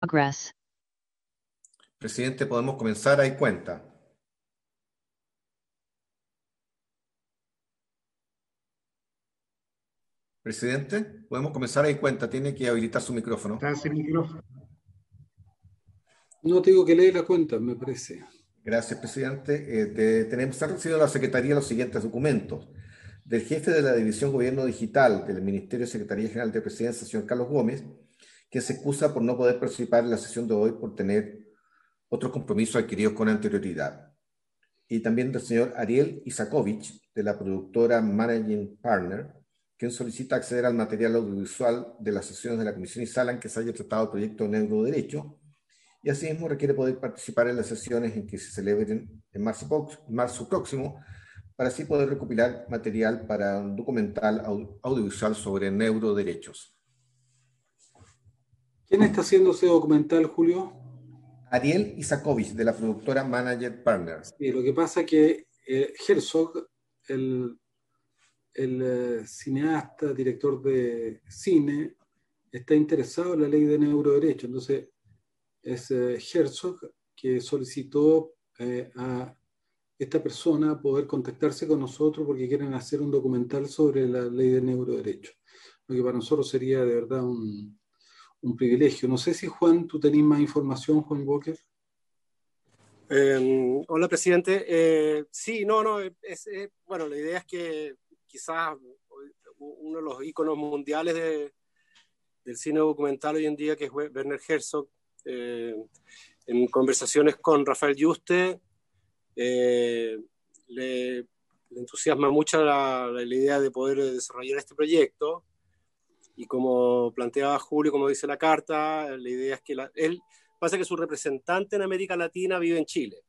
Progress. Presidente, podemos comenzar, hay cuenta. Presidente, podemos comenzar, hay cuenta. Tiene que habilitar su micrófono. Está sin micrófono. No tengo que leer la cuenta, me parece. Gracias, presidente. Se han recibido a la Secretaría los siguientes documentos. Del jefe de la División Gobierno Digital del Ministerio de Secretaría General de Presidencia, señor Carlos Gómez, que se excusa por no poder participar en la sesión de hoy por tener otros compromisos adquiridos con anterioridad. Y también del señor Ariel Isakovich, de la productora Managing Partner, quien solicita acceder al material audiovisual de las sesiones de la Comisión ISALA en que se haya tratado el proyecto de Neuroderecho, y asimismo requiere poder participar en las sesiones en que se celebren en marzo próximo, para así poder recopilar material para un documental audiovisual sobre neuroderechos. ¿Quién está haciendo ese documental, Julio? Ariel Isakovich, de la productora Manager Partner. Sí, lo que pasa es que Herzog, el cineasta, director de cine, está interesado en la ley de neuroderecho. Entonces, es Herzog que solicitó a esta persona poder contactarse con nosotros porque quieren hacer un documental sobre la ley de neuroderecho. Lo que para nosotros sería de verdad un privilegio. No sé si, Juan, tú tenés más información, Juan Walker. Hola, presidente. Sí, bueno, la idea es que quizás uno de los íconos mundiales del cine documental hoy en día, que es Werner Herzog, en conversaciones con Rafael Yuste, le entusiasma mucho la idea de poder desarrollar este proyecto, y como planteaba Julio, como dice la carta, la idea es que él pasa que su representante en América Latina vive en Chile,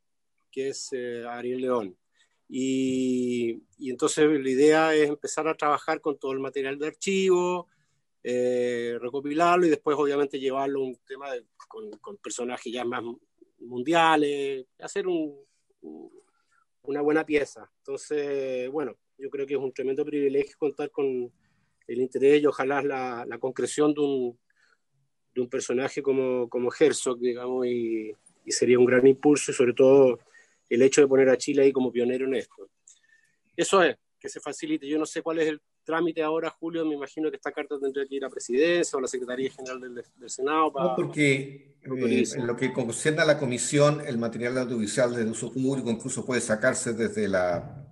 que es Ariel León. Y entonces la idea es empezar a trabajar con todo el material de archivo, recopilarlo y después obviamente llevarlo a un tema con personajes ya más mundiales, hacer una buena pieza. Entonces, bueno, yo creo que es un tremendo privilegio contar con el interés y ojalá la concreción de un personaje como Herzog, digamos, y sería un gran impulso, y sobre todo el hecho de poner a Chile ahí como pionero en esto. Eso es, que se facilite. Yo no sé cuál es el trámite ahora, Julio, me imagino que esta carta tendría que ir a Presidencia o a la Secretaría General del Senado para... No, porque en lo que concierne a la comisión, el material audiovisual de uso público incluso puede sacarse desde la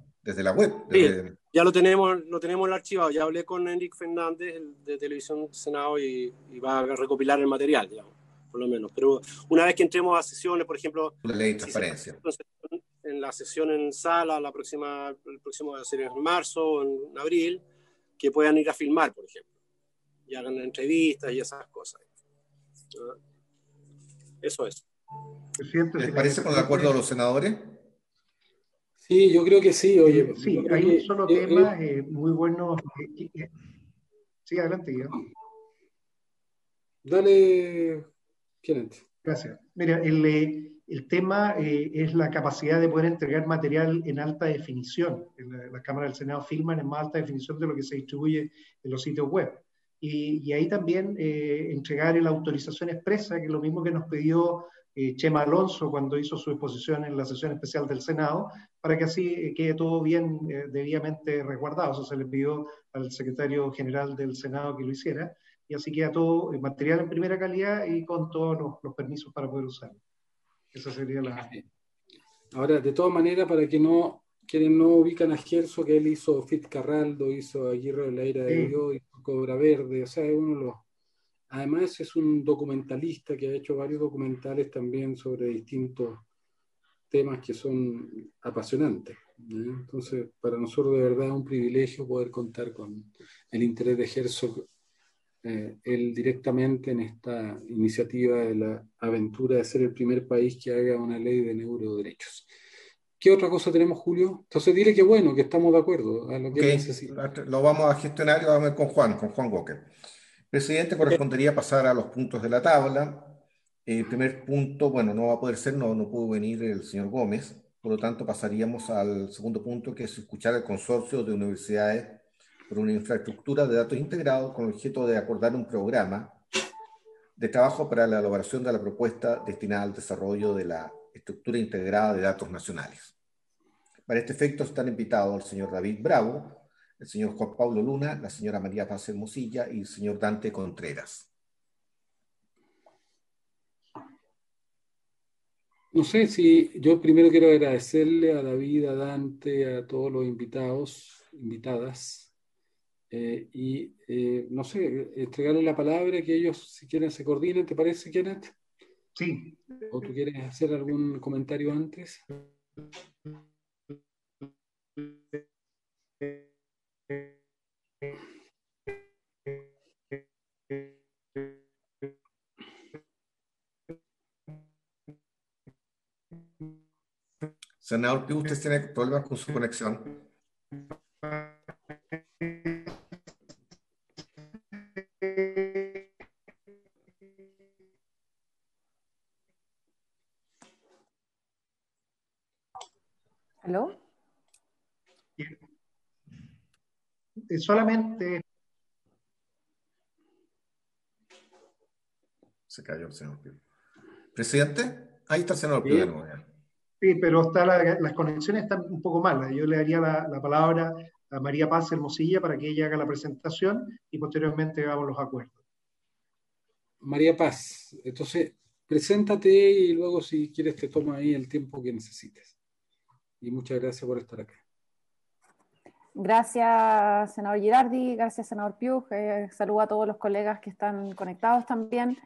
web. Sí, ya lo tenemos el archivado. Ya hablé con Enrique Fernández, el de Televisión del Senado, y va a recopilar el material, digamos, por lo menos. Pero una vez que entremos a sesiones, por ejemplo, La ley de transparencia. en la sesión en sala, el próximo va a ser en marzo o en abril, que puedan ir a filmar, por ejemplo, y hagan entrevistas y esas cosas. Eso es. Presidente, ¿Les si parece con el acuerdo de los senadores? Sí, yo creo que sí. Oye, sí, hay un solo tema muy bueno. Sí, adelante, Guido. Dale, Kenneth. Gracias. Mira, el tema es la capacidad de poder entregar material en alta definición. Las cámaras del Senado filman en más alta definición de lo que se distribuye en los sitios web. Y ahí también entregar la autorización expresa, que es lo mismo que nos pidió Chema Alonso cuando hizo su exposición en la sesión especial del Senado, para que así quede todo bien debidamente resguardado. Eso se le pidió al secretario general del Senado que lo hiciera, y así queda todo material en primera calidad y con todos los permisos para poder usarlo. Esa sería la... Ahora, de todas maneras, para quienes no ubican a Gerso, que él hizo Fitzcarraldo, hizo Aguirre de la Ira de Dios, hizo Cobra Verde, o sea, es uno de los... Además es un documentalista que ha hecho varios documentales también sobre distintos temas que son apasionantes, ¿eh? Entonces, para nosotros de verdad es un privilegio poder contar con el interés de Herzog, él directamente en esta iniciativa de la aventura de ser el primer país que haga una ley de neuroderechos. ¿Qué otra cosa tenemos, Julio? Entonces dile que bueno, que estamos de acuerdo a lo que él necesita. Lo vamos a gestionar y vamos a ver con Juan Walker. Presidente, correspondería pasar a los puntos de la tabla. El primer punto, bueno, no va a poder ser, no pudo venir el señor Gómez, por lo tanto pasaríamos al segundo punto, que es escuchar el consorcio de universidades por una infraestructura de datos integrados con el objeto de acordar un programa de trabajo para la elaboración de la propuesta destinada al desarrollo de la estructura integrada de datos nacionales. Para este efecto están invitados el señor David Bravo, el señor Juan Pablo Luna, la señora María Paz Hermosilla y el señor Dante Contreras. No sé si yo primero quiero agradecerle a David, a Dante, a todos los invitados, invitadas, no sé, entregarle la palabra, que ellos si quieren se coordinen, ¿te parece, Kenneth? Sí. ¿O tú quieres hacer algún comentario antes? Senador Piu, ¿usted tiene problemas con su conexión? ¿Aló? Solamente... Se cayó el senador Piu. ¿Presidente? Ahí está el senador Piu de nuevo. Sí, pero las conexiones están un poco malas. Yo le daría la palabra a María Paz Hermosilla para que ella haga la presentación y posteriormente hagamos los acuerdos. María Paz, entonces preséntate y luego si quieres te toma ahí el tiempo que necesites. Y muchas gracias por estar acá. Gracias, senador Girardi, gracias, senador Piu. Saludo a todos los colegas que están conectados también.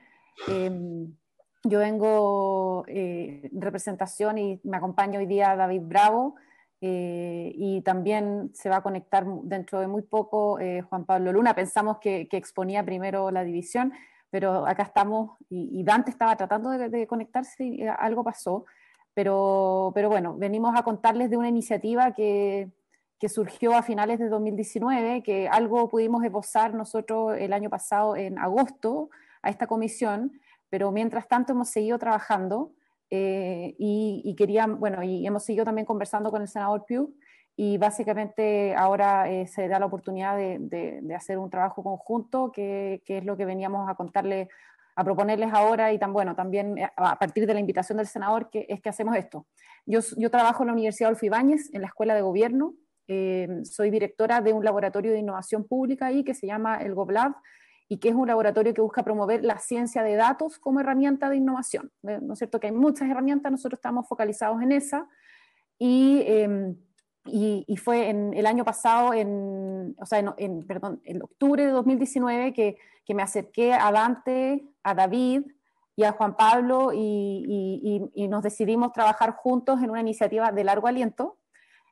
Yo vengo en representación y me acompaña hoy día David Bravo, y también se va a conectar dentro de muy poco Juan Pablo Luna. Pensamos que exponía primero la división, pero acá estamos, y Dante estaba tratando de conectarse y algo pasó, pero bueno, venimos a contarles de una iniciativa que surgió a finales de 2019, que algo pudimos esbozar nosotros el año pasado en agosto a esta comisión, pero mientras tanto hemos seguido trabajando y hemos seguido también conversando con el senador Piu, y básicamente ahora se da la oportunidad de hacer un trabajo conjunto, que es lo que veníamos a contarles, a proponerles ahora, y también a partir de la invitación del senador, que es que hacemos esto. Yo trabajo en la Universidad Adolfo Ibáñez, en la Escuela de Gobierno. Soy directora de un laboratorio de innovación pública ahí que se llama el GovLab, y que es un laboratorio que busca promover la ciencia de datos como herramienta de innovación. ¿No es cierto? Que hay muchas herramientas, nosotros estamos focalizados en esa, y fue en el año pasado, en octubre de 2019, que me acerqué a Dante, a David y a Juan Pablo, y nos decidimos trabajar juntos en una iniciativa de largo aliento,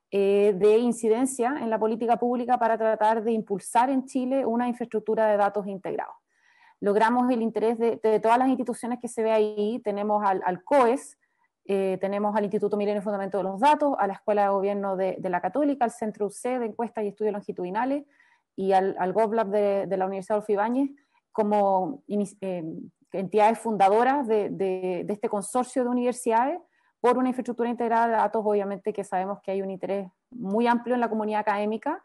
de incidencia en la política pública para tratar de impulsar en Chile una infraestructura de datos integrados. Logramos el interés de todas las instituciones que se ve ahí. Tenemos al COES, tenemos al Instituto Milenio y Fundamento de los Datos, a la Escuela de Gobierno de la Católica, al Centro UC de Encuestas y Estudios Longitudinales, y al GovLab de la Universidad Adolfo Ibáñez, como entidades fundadoras de este consorcio de universidades por una infraestructura integrada de datos. Obviamente que sabemos que hay un interés muy amplio en la comunidad académica,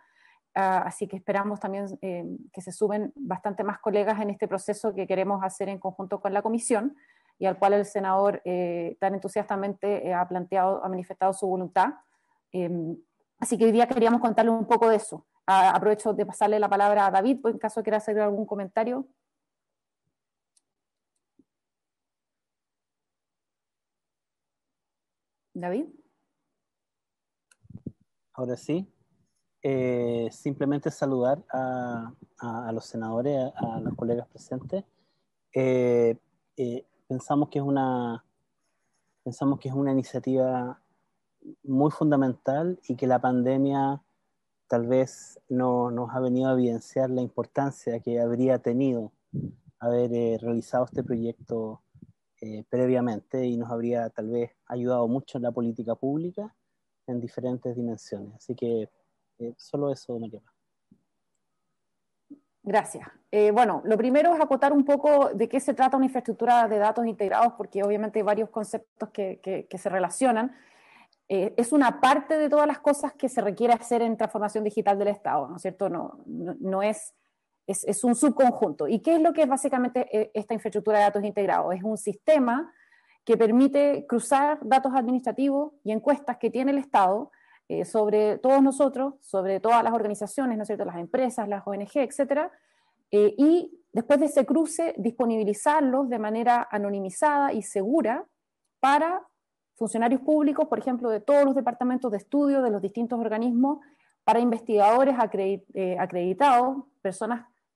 así que esperamos también que se suben bastante más colegas en este proceso que queremos hacer en conjunto con la comisión, y al cual el senador tan entusiastamente ha manifestado su voluntad. Así que hoy día queríamos contarle un poco de eso. Aprovecho de pasarle la palabra a David, en caso quiera hacer algún comentario. David. Ahora sí, simplemente saludar a los senadores, a los colegas presentes. Pensamos que es una iniciativa muy fundamental, y que la pandemia tal vez nos ha venido a evidenciar la importancia que habría tenido haber realizado este proyecto previamente, y nos habría tal vez ayudado mucho en la política pública en diferentes dimensiones. Así que solo eso, María. Gracias. Bueno, lo primero es acotar un poco de qué se trata una infraestructura de datos integrados, porque obviamente hay varios conceptos que se relacionan. Es una parte de todas las cosas que se requiere hacer en transformación digital del Estado, ¿no es cierto? No es es un subconjunto. ¿Y qué es lo que es básicamente esta infraestructura de datos integrados? Es un sistema que permite cruzar datos administrativos y encuestas que tiene el Estado sobre todos nosotros, sobre todas las organizaciones, ¿no es cierto?, las empresas, las ONG, etcétera, y después de ese cruce disponibilizarlos de manera anonimizada y segura para funcionarios públicos, por ejemplo, de todos los departamentos de estudio, de los distintos organismos, para investigadores acreditados,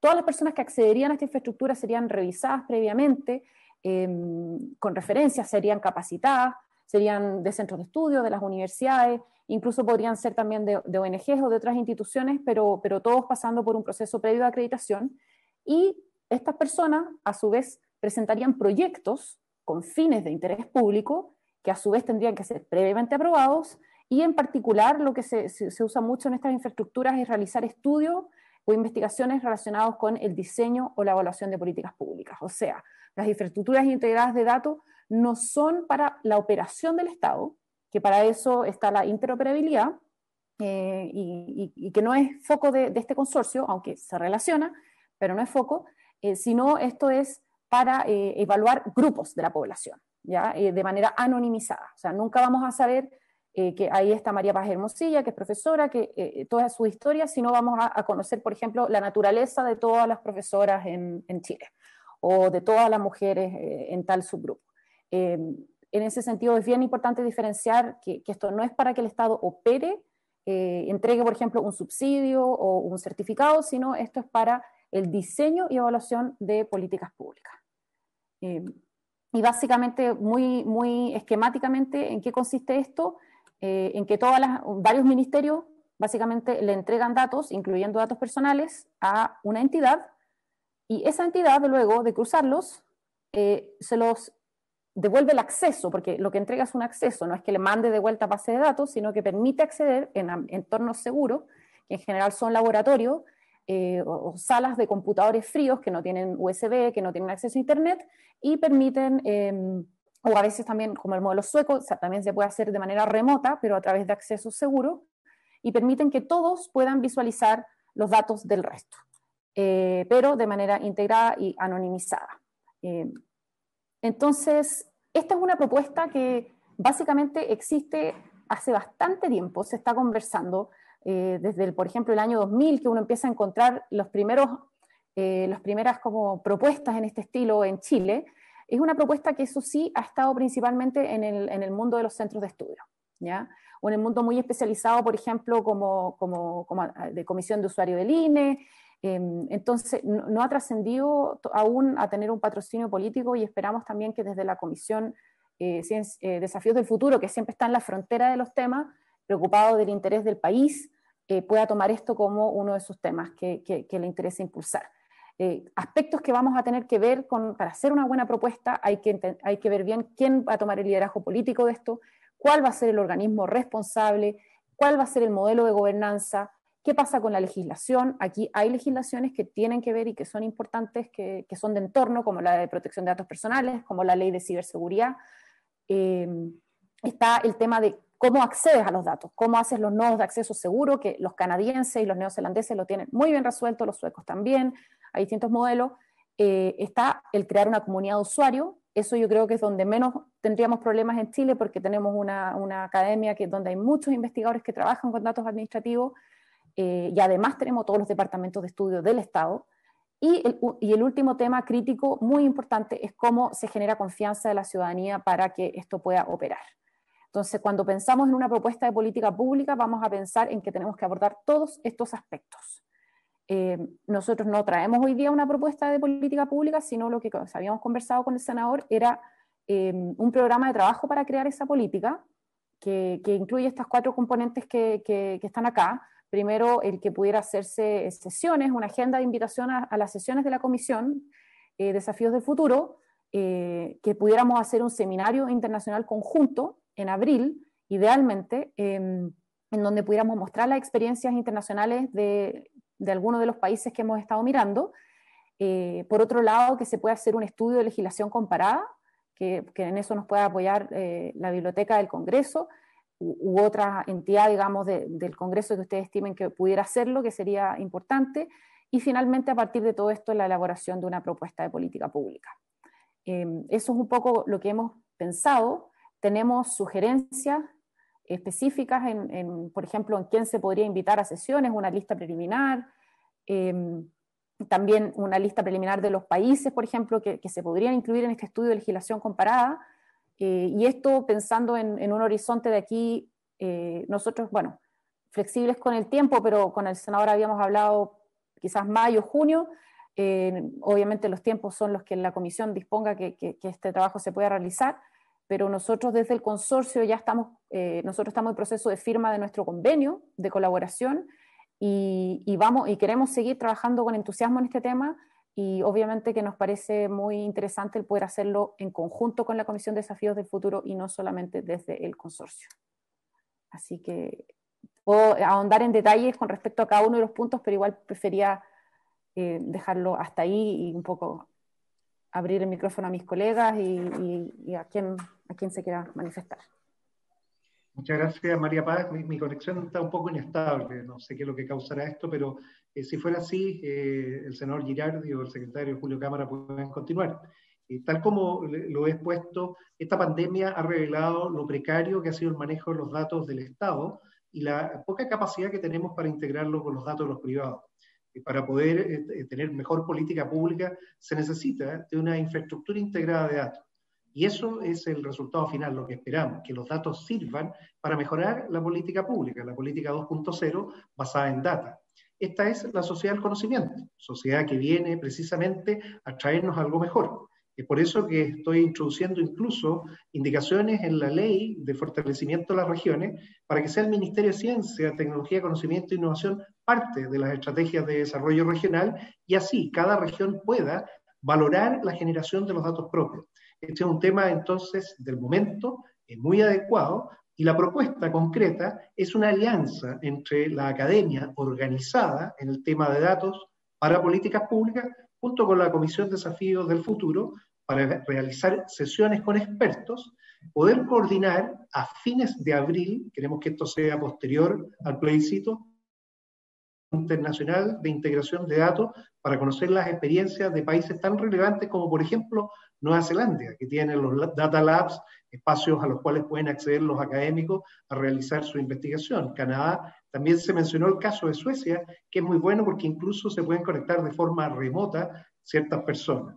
todas las personas que accederían a esta infraestructura serían revisadas previamente, con referencias, serían capacitadas, serían de centros de estudio, de las universidades, incluso podrían ser también de ONGs o de otras instituciones, pero todos pasando por un proceso previo de acreditación, y estas personas a su vez presentarían proyectos con fines de interés público, que a su vez tendrían que ser previamente aprobados, y en particular lo que se usa mucho en estas infraestructuras es realizar estudios o investigaciones relacionados con el diseño o la evaluación de políticas públicas. O sea, las infraestructuras integradas de datos no son para la operación del Estado, que para eso está la interoperabilidad, y que no es foco de este consorcio, aunque se relaciona, pero no es foco, sino esto es para evaluar grupos de la población, ¿ya? De manera anonimizada. O sea, nunca vamos a saber que ahí está María Paz Hermosilla, que es profesora, que toda su historia, sino vamos a conocer, por ejemplo, la naturaleza de todas las profesoras en Chile, o de todas las mujeres en tal subgrupo. En ese sentido es bien importante diferenciar que esto no es para que el Estado opere, entregue, por ejemplo, un subsidio o un certificado, sino esto es para el diseño y evaluación de políticas públicas. Y básicamente, muy esquemáticamente, ¿en qué consiste esto? En que varios ministerios básicamente le entregan datos, incluyendo datos personales, a una entidad, y esa entidad, luego de cruzarlos, se los devuelve el acceso, porque lo que entrega es un acceso, no es que le mande de vuelta base de datos, sino que permite acceder en entornos seguros, que en general son laboratorios, o salas de computadores fríos que no tienen USB, que no tienen acceso a Internet, y permiten, o a veces también, como el modelo sueco, o sea, también se puede hacer de manera remota, pero a través de acceso seguro, y permiten que todos puedan visualizar los datos del resto, pero de manera integrada y anonimizada. Entonces, esta es una propuesta que básicamente existe hace bastante tiempo, se está conversando, desde, por ejemplo, el año 2000, que uno empieza a encontrar las primeras como propuestas en este estilo en Chile. Es una propuesta que, eso sí, ha estado principalmente en el mundo de los centros de estudio, ¿ya? O en el mundo muy especializado, por ejemplo, como de comisión de usuario del INE. Entonces, no ha trascendido aún a tener un patrocinio político, y esperamos también que desde la Comisión Desafíos del Futuro, que siempre está en la frontera de los temas, preocupado del interés del país, pueda tomar esto como uno de sus temas que le interesa impulsar. Aspectos que vamos a tener que ver para hacer una buena propuesta, hay que ver bien quién va a tomar el liderazgo político de esto, cuál va a ser el organismo responsable, cuál va a ser el modelo de gobernanza, qué pasa con la legislación. Aquí hay legislaciones que tienen que ver y que son importantes, que son de entorno, como la de protección de datos personales, como la ley de ciberseguridad. Está el tema de cómo accedes a los datos, cómo haces los nodos de acceso seguro, que los canadienses y los neozelandeses lo tienen muy bien resuelto, los suecos también, hay distintos modelos. Está el crear una comunidad de usuarios, eso yo creo que es donde menos tendríamos problemas en Chile, porque tenemos una academia donde hay muchos investigadores que trabajan con datos administrativos, y además tenemos todos los departamentos de estudio del Estado. Y el último tema crítico muy importante es cómo se genera confianza de la ciudadanía para que esto pueda operar. Entonces, cuando pensamos en una propuesta de política pública, vamos a pensar en que tenemos que abordar todos estos aspectos. Nosotros no traemos hoy día una propuesta de política pública, sino lo que habíamos conversado con el senador era un programa de trabajo para crear esa política, que incluye estas 4 componentes que están acá. Primero, el que pudiera hacerse sesiones, una agenda de invitación a las sesiones de la Comisión Desafíos del Futuro, que pudiéramos hacer un seminario internacional conjunto en abril, idealmente, en donde pudiéramos mostrar las experiencias internacionales de algunos de los países que hemos estado mirando. Por otro lado, que se pueda hacer un estudio de legislación comparada, que en eso nos pueda apoyar la Biblioteca del Congreso, u otra entidad, digamos, del Congreso que ustedes estimen que pudiera hacerlo, que sería importante. y finalmente a partir de todo esto la elaboración de una propuesta de política pública. Eso es un poco lo que hemos pensado. Tenemos sugerencias específicas por ejemplo, en quién se podría invitar a sesiones, una lista preliminar, también una lista preliminar de los países, por ejemplo, que se podrían incluir en este estudio de legislación comparada, y esto pensando en un horizonte de aquí, nosotros, bueno, flexibles con el tiempo, pero con el senador habíamos hablado quizás mayo, junio, obviamente los tiempos son los que la comisión disponga que este trabajo se pueda realizar, pero nosotros desde el consorcio ya nosotros estamos en proceso de firma de nuestro convenio de colaboración y queremos seguir trabajando con entusiasmo en este tema, y obviamente que nos parece muy interesante el poder hacerlo en conjunto con la Comisión de Desafíos del Futuro y no solamente desde el consorcio. Así que puedo ahondar en detalles con respecto a cada uno de los puntos, pero igual prefería dejarlo hasta ahí y un poco abrir el micrófono a mis colegas y a quien se quiera manifestar. Muchas gracias, María Paz. Mi conexión está un poco inestable, no sé qué es lo que causará esto, pero si fuera así, el senador Girardi o el secretario Julio Cámara pueden continuar. Tal como lo he expuesto, esta pandemia ha revelado lo precario que ha sido el manejo de los datos del Estado y la poca capacidad que tenemos para integrarlo con los datos de los privados. Para poder tener mejor política pública se necesita de una infraestructura integrada de datos. Y eso es el resultado final, lo que esperamos, que los datos sirvan para mejorar la política pública, la política 2.0 basada en data. Esta es la sociedad del conocimiento, sociedad que viene precisamente a traernos algo mejor. Es por eso que estoy introduciendo incluso indicaciones en la ley de fortalecimiento de las regiones para que sea el Ministerio de Ciencia, Tecnología, Conocimiento e Innovación parte de las estrategias de desarrollo regional y así cada región pueda valorar la generación de los datos propios. Este es un tema entonces del momento, es muy adecuado, y la propuesta concreta es una alianza entre la academia organizada en el tema de datos para políticas públicas junto con la Comisión de Desafíos del Futuro para realizar sesiones con expertos, poder coordinar a fines de abril, queremos que esto sea posterior al plebiscito internacional de integración de datos para conocer las experiencias de países tan relevantes como por ejemplo Nueva Zelanda, que tiene los Data Labs, espacios a los cuales pueden acceder los académicos a realizar su investigación. Canadá, también se mencionó el caso de Suecia, que es muy bueno porque incluso se pueden conectar de forma remota ciertas personas.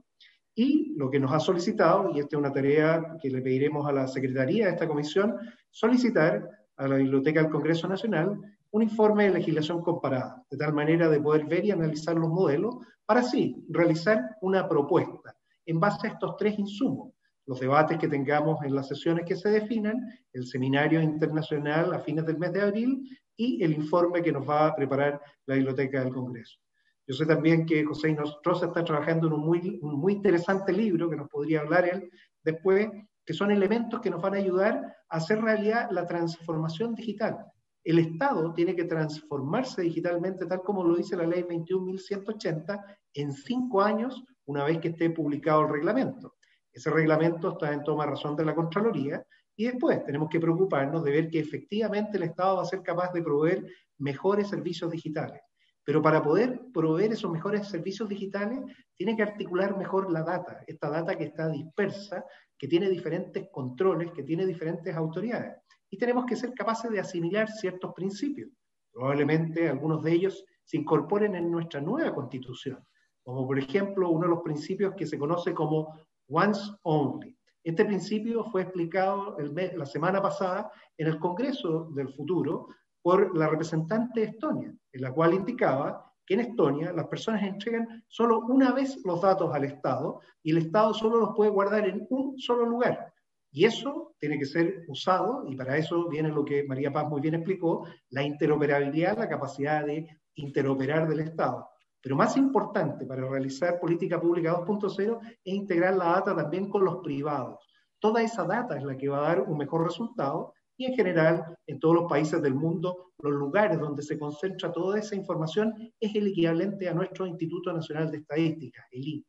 Y lo que nos ha solicitado, y esta es una tarea que le pediremos a la Secretaría de esta comisión, solicitar a la Biblioteca del Congreso Nacional un informe de legislación comparada, de tal manera de poder ver y analizar los modelos, para así realizar una propuesta en base a estos tres insumos: los debates que tengamos en las sesiones que se definan, el seminario internacional a fines del mes de abril y el informe que nos va a preparar la Biblioteca del Congreso. Yo sé también que José Inostroza está trabajando en un muy interesante libro, que nos podría hablar él después, que son elementos que nos van a ayudar a hacer realidad la transformación digital. El Estado tiene que transformarse digitalmente, tal como lo dice la ley 21.180, en 5 años, una vez que esté publicado el reglamento. Ese reglamento está en toma razón de la Contraloría, y después tenemos que preocuparnos de ver que efectivamente el Estado va a ser capaz de proveer mejores servicios digitales. Pero para poder proveer esos mejores servicios digitales, tiene que articular mejor la data, esta data que está dispersa, que tiene diferentes controles, que tiene diferentes autoridades. Y tenemos que ser capaces de asimilar ciertos principios. Probablemente algunos de ellos se incorporen en nuestra nueva Constitución, como por ejemplo uno de los principios que se conoce como once only. Este principio fue explicado la semana pasada en el Congreso del Futuro por la representante de Estonia, en la cual indicaba que en Estonia las personas entregan solo una vez los datos al Estado y el Estado solo los puede guardar en un solo lugar. Y eso tiene que ser usado, y para eso viene lo que María Paz muy bien explicó, la interoperabilidad, la capacidad de interoperar del Estado. Pero más importante para realizar política pública 2.0 es integrar la data también con los privados. Toda esa data es la que va a dar un mejor resultado, y en general, en todos los países del mundo, los lugares donde se concentra toda esa información es el equivalente a nuestro Instituto Nacional de Estadística, el INE.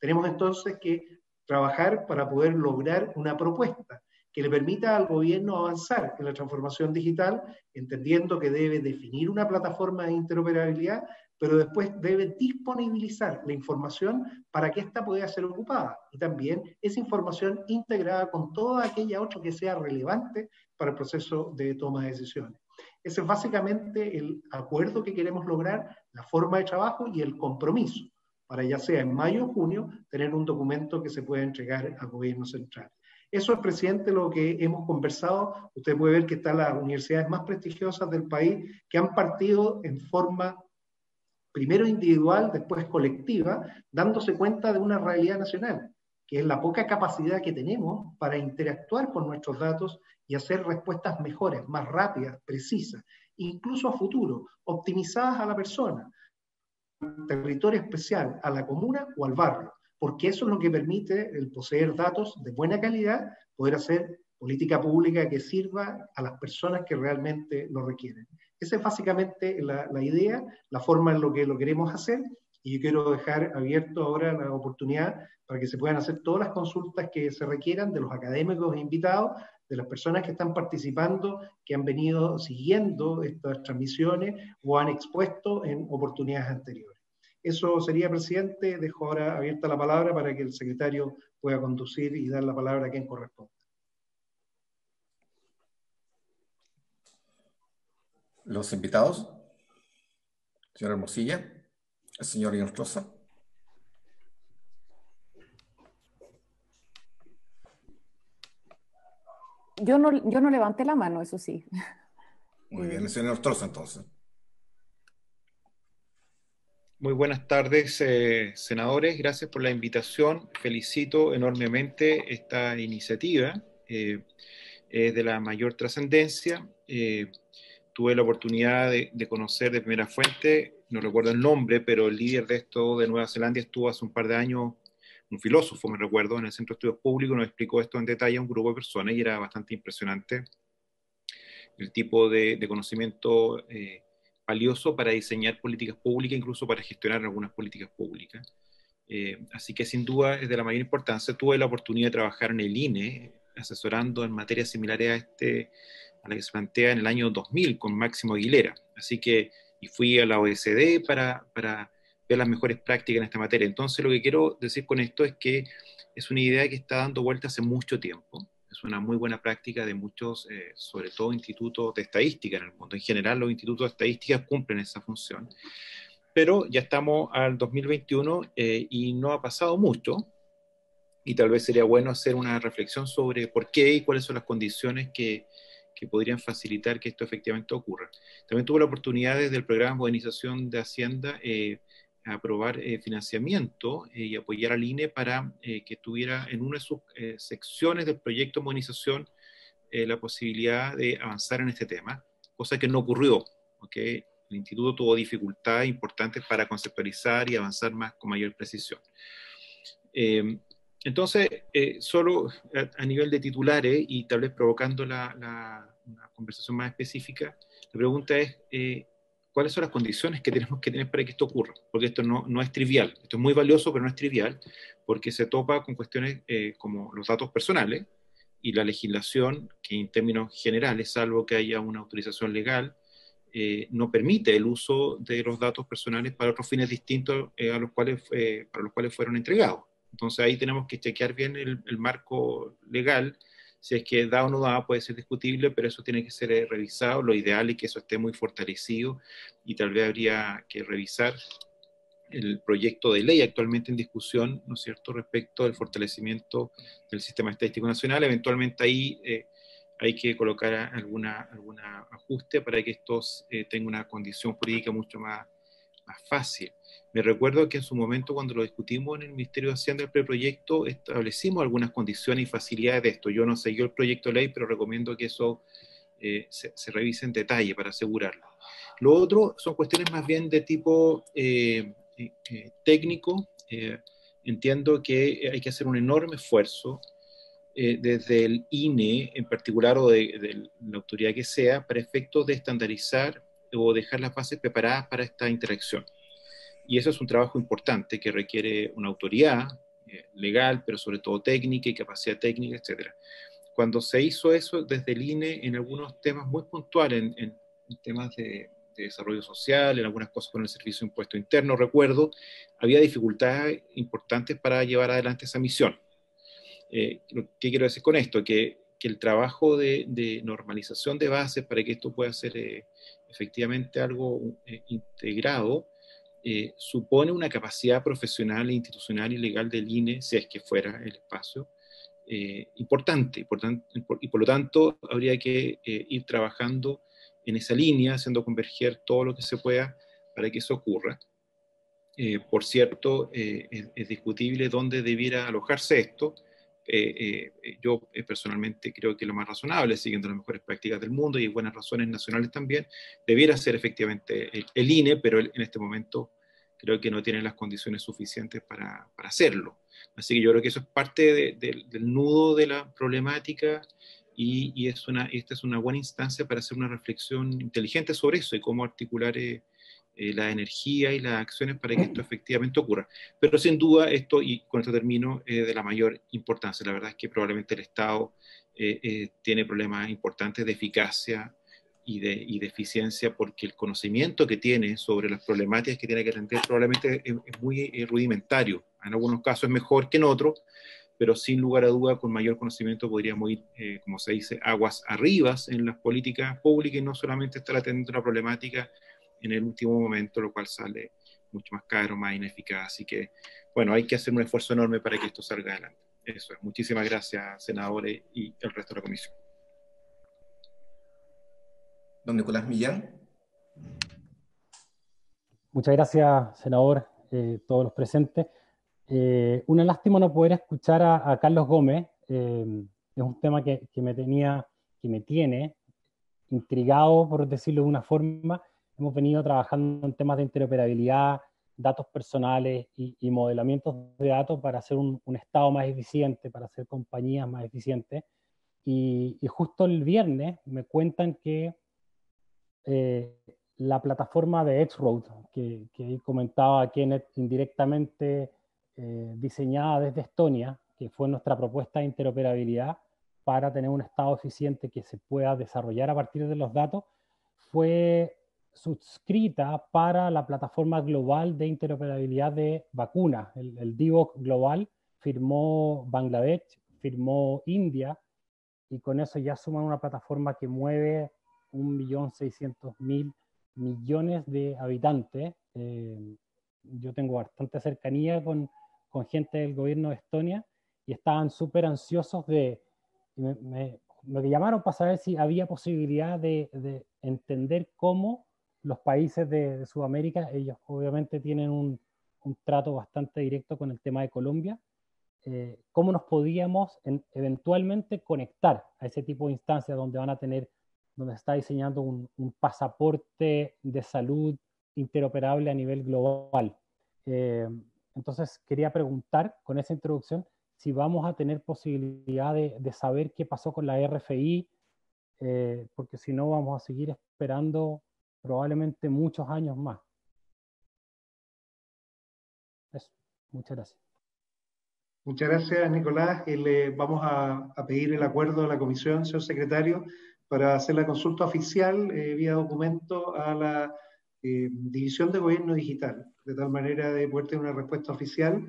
Tenemos entonces que trabajar para poder lograr una propuesta que le permita al gobierno avanzar en la transformación digital, entendiendo que debe definir una plataforma de interoperabilidad, pero después debe disponibilizar la información para que ésta pueda ser ocupada. Y también esa información integrada con toda aquella otra que sea relevante para el proceso de toma de decisiones. Ese es básicamente el acuerdo que queremos lograr, la forma de trabajo y el compromiso, para ya sea en mayo o junio, tener un documento que se pueda entregar al gobierno central. Eso es, presidente, lo que hemos conversado. Usted puede ver que están las universidades más prestigiosas del país que han partido en forma primero individual, después colectiva, dándose cuenta de una realidad nacional, que es la poca capacidad que tenemos para interactuar con nuestros datos y hacer respuestas mejores, más rápidas, precisas, incluso a futuro, optimizadas a la persona, al territorio especial, a la comuna o al barrio, porque eso es lo que permite el poseer datos de buena calidad, poder hacer política pública que sirva a las personas que realmente lo requieren. Esa es básicamente la idea, la forma en lo que lo queremos hacer, y yo quiero dejar abierto ahora la oportunidad para que se puedan hacer todas las consultas que se requieran de los académicos invitados, de las personas que están participando, que han venido siguiendo estas transmisiones o han expuesto en oportunidades anteriores. Eso sería, presidente. Dejo ahora abierta la palabra para que el secretario pueda conducir y dar la palabra a quien corresponda. Los invitados, señora Hermosilla, el señor Inostroza. Yo no levanté la mano, eso sí. Muy bien, el señor Inostroza entonces. Muy buenas tardes, senadores. Gracias por la invitación. Felicito enormemente esta iniciativa. Es de la mayor trascendencia. Tuve la oportunidad de conocer de primera fuente, no recuerdo el nombre, pero el líder de esto de Nueva Zelanda estuvo hace un par de años, un filósofo, me recuerdo, en el Centro de Estudios Públicos, nos explicó esto en detalle a un grupo de personas y era bastante impresionante el tipo de conocimiento valioso para diseñar políticas públicas, incluso para gestionar algunas políticas públicas. Así que sin duda es de la mayor importancia. Tuve la oportunidad de trabajar en el INE, asesorando en materias similares a la que se plantea en el año 2000 con Máximo Aguilera. Así que, y fui a la OECD para ver las mejores prácticas en esta materia. Entonces lo que quiero decir con esto es que es una idea que está dando vuelta hace mucho tiempo. Es una muy buena práctica de muchos, sobre todo institutos de estadística en el mundo. En general, los institutos de estadística cumplen esa función. Pero ya estamos al 2021 y no ha pasado mucho. Y tal vez sería bueno hacer una reflexión sobre por qué y cuáles son las condiciones que podrían facilitar que esto efectivamente ocurra. También tuve la oportunidad desde el programa de modernización de Hacienda aprobar financiamiento y apoyar al INE para que tuviera en una de sus secciones del proyecto de modernización la posibilidad de avanzar en este tema, cosa que no ocurrió, ¿ok? El instituto tuvo dificultades importantes para conceptualizar y avanzar más con mayor precisión. Entonces, solo a nivel de titulares y tal vez provocando una conversación más específica, la pregunta es, ¿cuáles son las condiciones que tenemos que tener para que esto ocurra? Porque esto no es trivial, esto es muy valioso, pero no es trivial, porque se topa con cuestiones como los datos personales y la legislación, que en términos generales, salvo que haya una autorización legal, no permite el uso de los datos personales para otros fines distintos para los cuales fueron entregados. Entonces ahí tenemos que chequear bien el marco legal. Si es que da o no da, puede ser discutible, pero eso tiene que ser revisado. Lo ideal es que eso esté muy fortalecido y tal vez habría que revisar el proyecto de ley actualmente en discusión, ¿no es cierto?, respecto al fortalecimiento del sistema estadístico nacional. Eventualmente ahí hay que colocar algún ajuste para que esto tenga una condición jurídica mucho más fácil. Me recuerdo que en su momento, cuando lo discutimos en el Ministerio de Hacienda, el preproyecto, establecimos algunas condiciones y facilidades de esto. Yo no seguí el proyecto de ley, pero recomiendo que eso se revise en detalle para asegurarlo. Lo otro son cuestiones más bien de tipo técnico. Entiendo que hay que hacer un enorme esfuerzo desde el INE en particular o de la autoridad que sea, para efectos de estandarizar o dejar las bases preparadas para esta interacción. Y eso es un trabajo importante que requiere una autoridad legal, pero sobre todo técnica y capacidad técnica, etc. Cuando se hizo eso desde el INE en algunos temas muy puntuales, en temas de desarrollo social, en algunas cosas con el Servicio de Impuesto Interno, recuerdo, había dificultades importantes para llevar adelante esa misión. ¿Qué quiero decir con esto? Que el trabajo de normalización de bases para que esto pueda ser efectivamente algo integrado, supone una capacidad profesional, institucional y legal del INE, si es que fuera el espacio, importante, y por lo tanto habría que ir trabajando en esa línea, haciendo converger todo lo que se pueda para que eso ocurra. Por cierto, es discutible dónde debiera alojarse esto. Yo personalmente creo que lo más razonable, siguiendo las mejores prácticas del mundo y buenas razones nacionales también, debiera ser efectivamente el INE, pero en este momento creo que no tiene las condiciones suficientes para hacerlo. Así que yo creo que eso es parte del nudo de la problemática y esta es una buena instancia para hacer una reflexión inteligente sobre eso y cómo articular la energía y las acciones para que esto efectivamente ocurra. Pero sin duda esto, y con esto termino, de la mayor importancia. La verdad es que probablemente el Estado tiene problemas importantes de eficacia y de eficiencia porque el conocimiento que tiene sobre las problemáticas que tiene que atender probablemente es muy rudimentario. En algunos casos es mejor que en otros, pero sin lugar a duda con mayor conocimiento podríamos ir, como se dice, aguas arribas en las políticas públicas y no solamente estar atendiendo una problemática en el último momento, lo cual sale mucho más caro, más ineficaz. Así que, bueno, hay que hacer un esfuerzo enorme para que esto salga adelante. Eso es. Muchísimas gracias, senadores y el resto de la comisión. Don Nicolás Millán. Muchas gracias, senador, todos los presentes. Una lástima no poder escuchar a Carlos Gómez. Es un tema que me tiene intrigado, por decirlo de una forma. Hemos venido trabajando en temas de interoperabilidad, datos personales y modelamientos de datos para hacer un Estado más eficiente, para hacer compañías más eficientes. Y justo el viernes me cuentan que la plataforma de X-Road, que comentaba Kenneth, indirectamente diseñada desde Estonia, que fue nuestra propuesta de interoperabilidad para tener un Estado eficiente que se pueda desarrollar a partir de los datos, fue suscrita para la plataforma global de interoperabilidad de vacunas. El DIVOC global firmó Bangladesh, firmó India, y con eso ya suman una plataforma que mueve 1.600.000 millones de habitantes. Yo tengo bastante cercanía con gente del gobierno de Estonia y estaban súper ansiosos me llamaron para saber si había posibilidad de entender cómo los países de Sudamérica, ellos obviamente tienen un trato bastante directo con el tema de Colombia, cómo nos podíamos eventualmente conectar a ese tipo de instancias donde donde se está diseñando un pasaporte de salud interoperable a nivel global. Entonces quería preguntar con esa introducción si vamos a tener posibilidad de saber qué pasó con la RFI, porque si no vamos a seguir esperando probablemente muchos años más. Eso. Muchas gracias. Muchas gracias, Nicolás. Vamos a pedir el acuerdo de la comisión, señor secretario, para hacer la consulta oficial vía documento a la División de Gobierno Digital, de tal manera de poder tener una respuesta oficial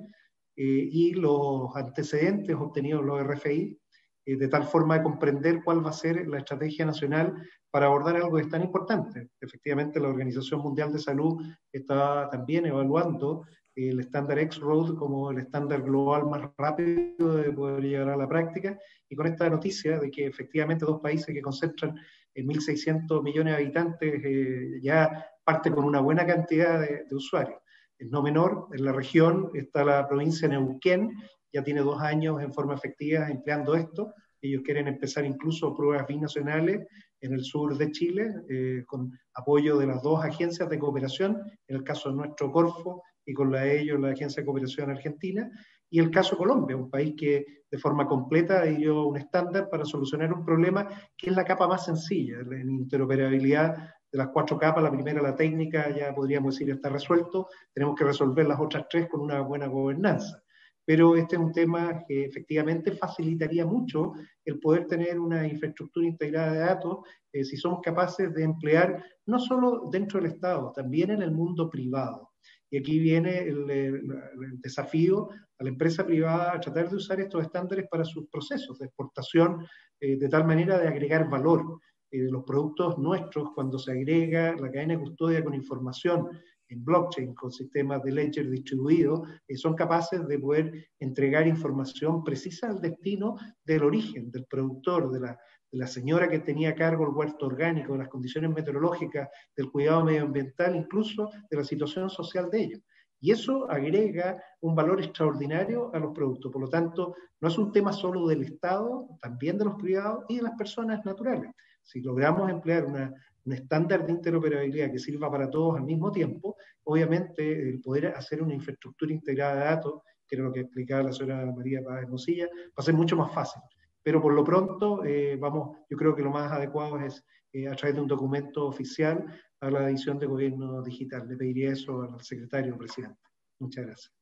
y los antecedentes obtenidos en los RFI, de tal forma de comprender cuál va a ser la estrategia nacional para abordar algo que es tan importante. Efectivamente, la Organización Mundial de Salud está también evaluando el estándar X-Road como el estándar global más rápido de poder llegar a la práctica, y con esta noticia de que efectivamente dos países que concentran 1.600 millones de habitantes ya parte con una buena cantidad de usuarios. Es no menor, en la región está la provincia de Neuquén, ya tiene 2 años en forma efectiva empleando esto. Ellos quieren empezar incluso pruebas binacionales en el sur de Chile, con apoyo de las 2 agencias de cooperación, en el caso de nuestro Corfo y con la de ellos la Agencia de Cooperación Argentina, y el caso Colombia, un país que de forma completa dio un estándar para solucionar un problema que es la capa más sencilla, en interoperabilidad de las 4 capas. La primera, la técnica, ya podríamos decir está resuelto, tenemos que resolver las otras 3 con una buena gobernanza. pero este es un tema que efectivamente facilitaría mucho el poder tener una infraestructura integrada de datos si somos capaces de emplear no solo dentro del Estado, también en el mundo privado. Y aquí viene el desafío a la empresa privada a tratar de usar estos estándares para sus procesos de exportación, de tal manera de agregar valor. Los productos nuestros, cuando se agrega la cadena de custodia con información en blockchain, con sistemas de ledger distribuidos, son capaces de poder entregar información precisa al destino del origen, del productor, de la señora que tenía a cargo el huerto orgánico, de las condiciones meteorológicas, del cuidado medioambiental, incluso de la situación social de ellos. Y eso agrega un valor extraordinario a los productos. Por lo tanto, no es un tema solo del Estado, también de los privados y de las personas naturales. Si logramos emplear un estándar de interoperabilidad que sirva para todos al mismo tiempo, obviamente el poder hacer una infraestructura integrada de datos, que era lo que explicaba la señora María Paz Hermosilla, va a ser mucho más fácil. Pero por lo pronto, yo creo que lo más adecuado es a través de un documento oficial a la División de Gobierno Digital. Le pediría eso al secretario presidente. Muchas gracias.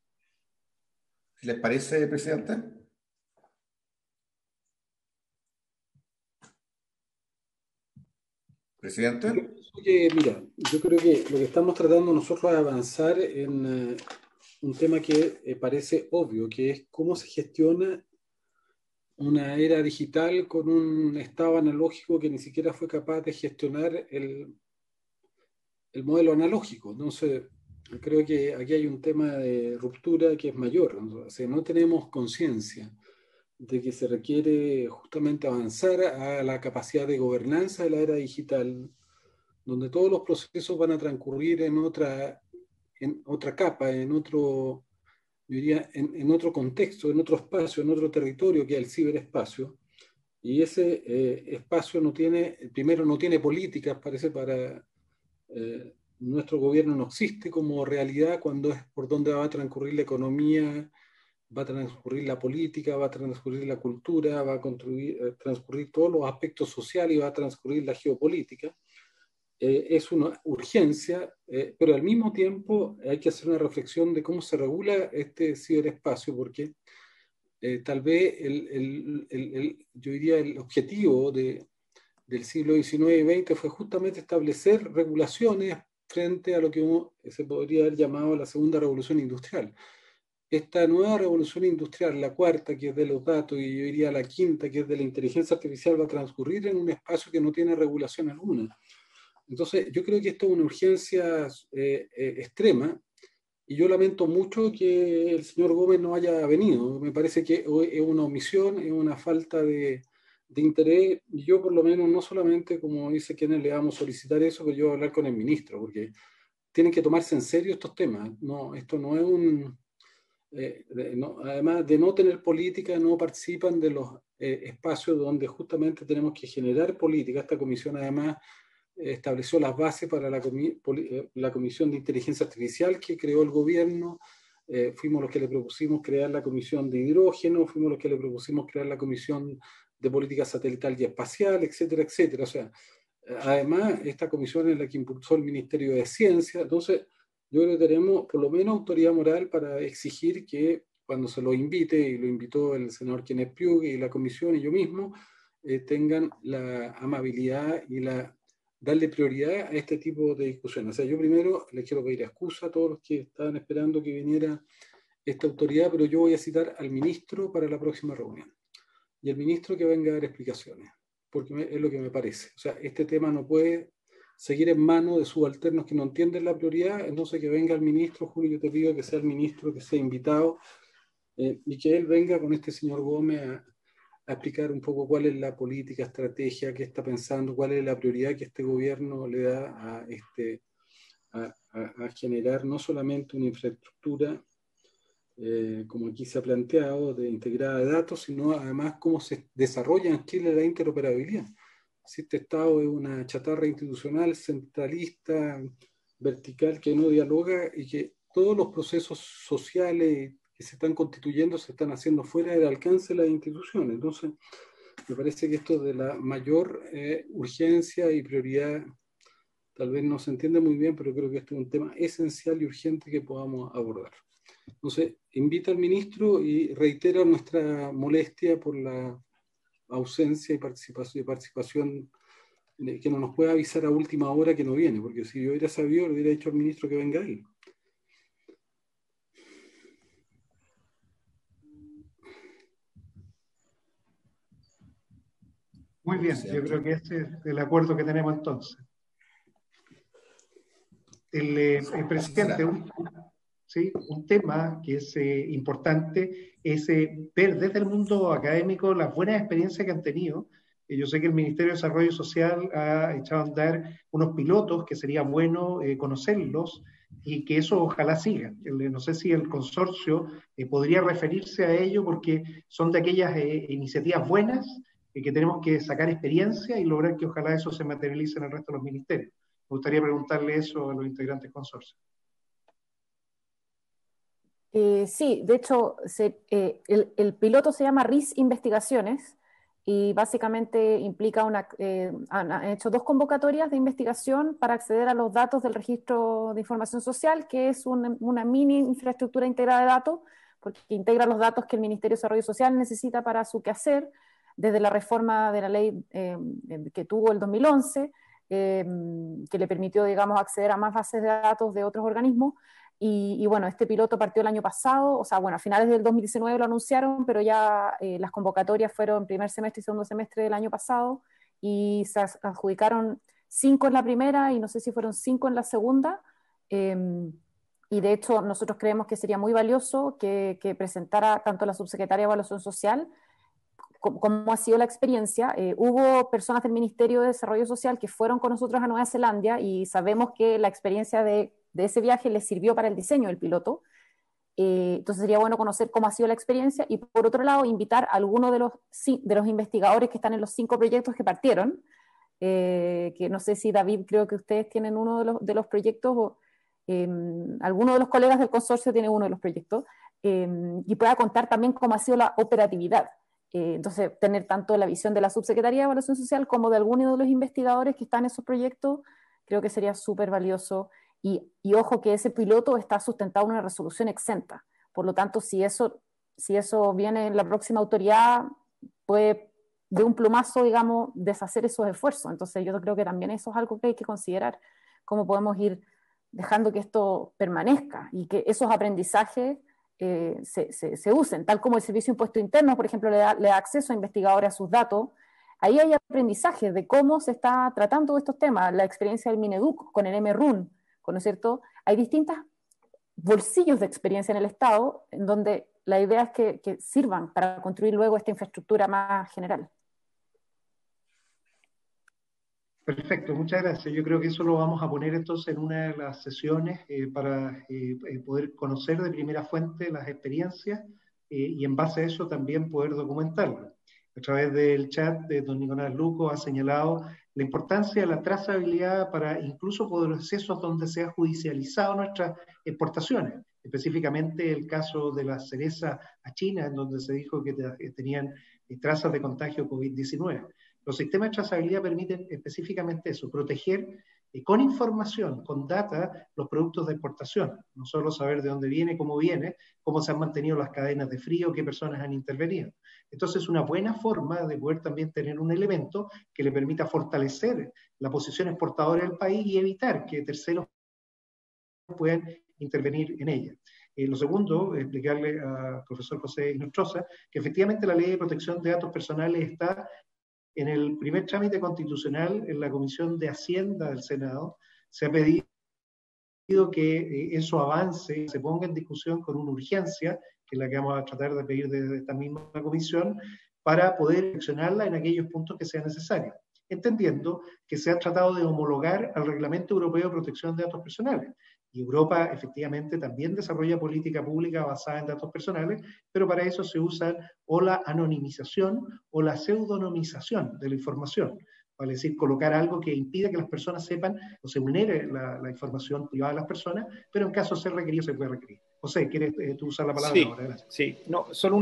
¿Les parece, presidente? Presidente. Mira, yo creo que lo que estamos tratando nosotros es avanzar en un tema que parece obvio, que es cómo se gestiona una era digital con un estado analógico que ni siquiera fue capaz de gestionar el modelo analógico. Entonces, creo que aquí hay un tema de ruptura que es mayor. O sea, no tenemos conciencia de que se requiere justamente avanzar a la capacidad de gobernanza de la era digital, donde todos los procesos van a transcurrir en otra capa, en otro, yo diría, en otro contexto, en otro espacio, en otro territorio que es el ciberespacio. Y ese espacio no tiene políticas, parece, para nuestro gobierno no existe como realidad cuando es por donde va a transcurrir la economía, va a transcurrir la política, va a transcurrir la cultura, va a transcurrir todos los aspectos sociales y va a transcurrir la geopolítica. Es una urgencia, pero al mismo tiempo hay que hacer una reflexión de cómo se regula este ciberespacio, porque tal vez yo diría el objetivo del siglo XIX y XX fue justamente establecer regulaciones frente a lo que se podría haber llamado la segunda revolución industrial. Esta nueva revolución industrial, la cuarta, que es de los datos, y yo diría la quinta, que es de la inteligencia artificial, va a transcurrir en un espacio que no tiene regulación alguna. Entonces, yo creo que esto es una urgencia extrema, y yo lamento mucho que el señor Gómez no haya venido. Me parece que es una omisión, es una falta de interés. Yo, por lo menos, no solamente, como dice quienes le vamos a solicitar eso, pero yo voy a hablar con el ministro, porque tienen que tomarse en serio estos temas. No, esto no es un... además de no tener política, no participan de los espacios donde justamente tenemos que generar política. Esta comisión, además, estableció las bases para la Comisión de Inteligencia Artificial que creó el gobierno. Fuimos los que le propusimos crear la Comisión de Hidrógeno, fuimos los que le propusimos crear la Comisión de Política Satelital y Espacial, etcétera, etcétera. O sea, además, esta comisión es la que impulsó el Ministerio de Ciencia. Entonces, yo creo que tenemos por lo menos autoridad moral para exigir que cuando se lo invite, y lo invitó el senador Kenneth Pugh y la comisión y yo mismo, tengan la amabilidad y darle prioridad a este tipo de discusiones. O sea, yo primero les quiero pedir excusa a todos los que estaban esperando que viniera esta autoridad, pero yo voy a citar al ministro para la próxima reunión. Y el ministro que venga a dar explicaciones, porque es lo que me parece. O sea, este tema no puede seguir en manos de subalternos que no entienden la prioridad. Entonces que venga el ministro, Julio, yo te pido que sea el ministro, que sea invitado, y que él venga con este señor Gómez a explicar un poco cuál es la política, estrategia que está pensando, cuál es la prioridad que este gobierno le da a generar no solamente una infraestructura, como aquí se ha planteado, de integrada de datos, sino además cómo se desarrolla en Chile la interoperabilidad. Si este Estado es una chatarra institucional, centralista, vertical, que no dialoga y que todos los procesos sociales que se están constituyendo se están haciendo fuera del alcance de las instituciones. Entonces, me parece que esto de la mayor urgencia y prioridad, tal vez no se entiende muy bien, pero creo que este es un tema esencial y urgente que podamos abordar. Entonces, invita al ministro y reitera nuestra molestia por la ausencia y participación que no nos puede avisar a última hora que no viene, porque si yo hubiera sabido, le hubiera dicho al ministro que venga él. Muy bien, yo creo que ese es el acuerdo que tenemos entonces. El presidente, un tema que es importante es ver desde el mundo académico las buenas experiencias que han tenido. Yo sé que el Ministerio de Desarrollo Social ha echado a andar unos pilotos que sería bueno conocerlos y que eso ojalá siga. No sé si el consorcio podría referirse a ello porque son de aquellas iniciativas buenas que tenemos que sacar experiencia y lograr que ojalá eso se materialice en el resto de los ministerios. Me gustaría preguntarle eso a los integrantes del consorcio. Sí, de hecho, el piloto se llama RIS Investigaciones y básicamente implica han hecho 2 convocatorias de investigación para acceder a los datos del Registro de Información Social, que es una mini infraestructura integrada de datos, porque integra los datos que el Ministerio de Desarrollo Social necesita para su quehacer, desde la reforma de la ley que tuvo el 2011, que le permitió, digamos, acceder a más bases de datos de otros organismos. Y bueno, este piloto partió el año pasado, o sea, bueno, a finales del 2019 lo anunciaron, pero ya las convocatorias fueron primer semestre y segundo semestre del año pasado, y se adjudicaron 5 en la primera y no sé si fueron 5 en la segunda, y de hecho nosotros creemos que sería muy valioso que presentara tanto la subsecretaria de Evaluación Social cómo ha sido la experiencia. Hubo personas del Ministerio de Desarrollo Social que fueron con nosotros a Nueva Zelanda y sabemos que la experiencia de ese viaje les sirvió para el diseño del piloto. Entonces sería bueno conocer cómo ha sido la experiencia y por otro lado invitar a algunos de los investigadores que están en los 5 proyectos que partieron, que no sé si David, creo que ustedes tienen uno de los proyectos, o alguno de los colegas del consorcio tiene uno de los proyectos, y pueda contar también cómo ha sido la operatividad. Entonces, tener tanto la visión de la Subsecretaría de Evaluación Social como de algunos de los investigadores que están en esos proyectos, creo que sería súper valioso. Y ojo que ese piloto está sustentado en una resolución exenta. Por lo tanto, si eso viene en la próxima autoridad, puede de un plumazo, digamos, deshacer esos esfuerzos. Entonces, yo creo que también eso es algo que hay que considerar, cómo podemos ir dejando que esto permanezca y que esos aprendizajes se usen, tal como el Servicio de Impuesto Interno, por ejemplo, le da acceso a investigadores a sus datos. Ahí hay aprendizaje de cómo se está tratando estos temas, la experiencia del Mineduc con el MRUN, ¿no es cierto? Hay distintos bolsillos de experiencia en el Estado, en donde la idea es que sirvan para construir luego esta infraestructura más general. Perfecto, muchas gracias. Yo creo que eso lo vamos a poner entonces en una de las sesiones para poder conocer de primera fuente las experiencias y en base a eso también poder documentarlo. A través del chat de don Nicolás Luco ha señalado la importancia de la trazabilidad para incluso procesos donde se han judicializado nuestras exportaciones, específicamente el caso de la cereza a China, en donde se dijo que tenían trazas de contagio COVID-19. Los sistemas de trazabilidad permiten específicamente eso, proteger con información, con data, los productos de exportación. No solo saber de dónde viene, cómo se han mantenido las cadenas de frío, qué personas han intervenido. Entonces, es una buena forma de poder también tener un elemento que le permita fortalecer la posición exportadora del país y evitar que terceros puedan intervenir en ella. Lo segundo, explicarle al profesor José Inostroza que efectivamente la Ley de Protección de Datos Personales está en el primer trámite constitucional en la Comisión de Hacienda del Senado. Se ha pedido que eso avance, se ponga en discusión con una urgencia, que es la que vamos a tratar de pedir desde esta misma comisión, para poder accionarla en aquellos puntos que sea necesario, entendiendo que se ha tratado de homologar al Reglamento Europeo de Protección de Datos Personales. Y Europa efectivamente también desarrolla política pública basada en datos personales, pero para eso se usa o la anonimización o la pseudonimización de la información. Vale decir, colocar algo que impida que las personas sepan o se vulnere la información privada de las personas, pero en caso de ser requerido se puede requerir. José, ¿quieres tú usar la palabra ahora? Gracias. Sí, no, solo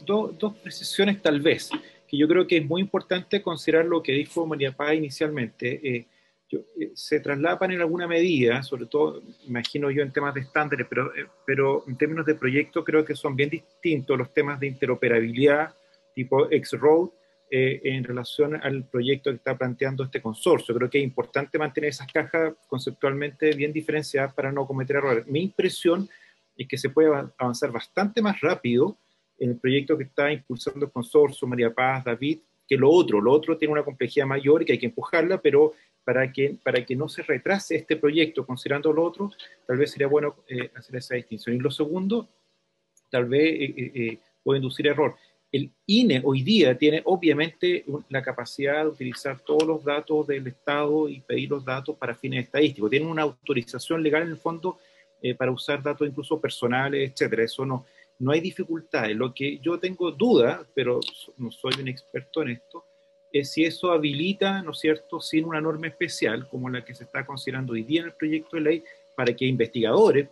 dos precisiones tal vez, que yo creo que es muy importante considerar lo que dijo María Paz inicialmente. se traslapan en alguna medida, sobre todo, imagino yo, en temas de estándares, pero en términos de proyecto creo que son bien distintos los temas de interoperabilidad tipo X-Road en relación al proyecto que está planteando este consorcio. Creo que es importante mantener esas cajas conceptualmente bien diferenciadas para no cometer errores. Mi impresión es que se puede avanzar bastante más rápido en el proyecto que está impulsando el consorcio, María Paz, David, que lo otro. Lo otro tiene una complejidad mayor y que hay que empujarla, pero para que no se retrase este proyecto considerando lo otro, tal vez sería bueno hacer esa distinción. Y lo segundo, tal vez puede inducir error. El INE hoy día tiene obviamente la capacidad de utilizar todos los datos del Estado y pedir los datos para fines estadísticos. Tiene una autorización legal en el fondo para usar datos incluso personales, etcétera. Eso no hay dificultades. Lo que yo tengo duda, pero no soy un experto en esto, es si eso habilita, ¿no es cierto?, sin una norma especial como la que se está considerando hoy día en el proyecto de ley, para que investigadores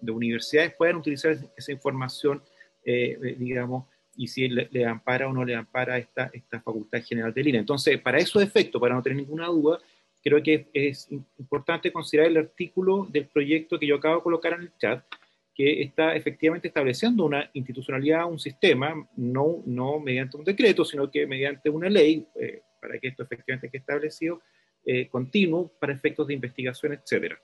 de universidades puedan utilizar esa información, digamos, y si le ampara o no le ampara esta facultad general del INE. Entonces, para esos efectos, para no tener ninguna duda, creo que es importante considerar el artículo del proyecto que yo acabo de colocar en el chat, que está efectivamente estableciendo una institucionalidad, un sistema, no mediante un decreto, sino que mediante una ley, para que esto efectivamente quede establecido, continuo, para efectos de investigación, etc.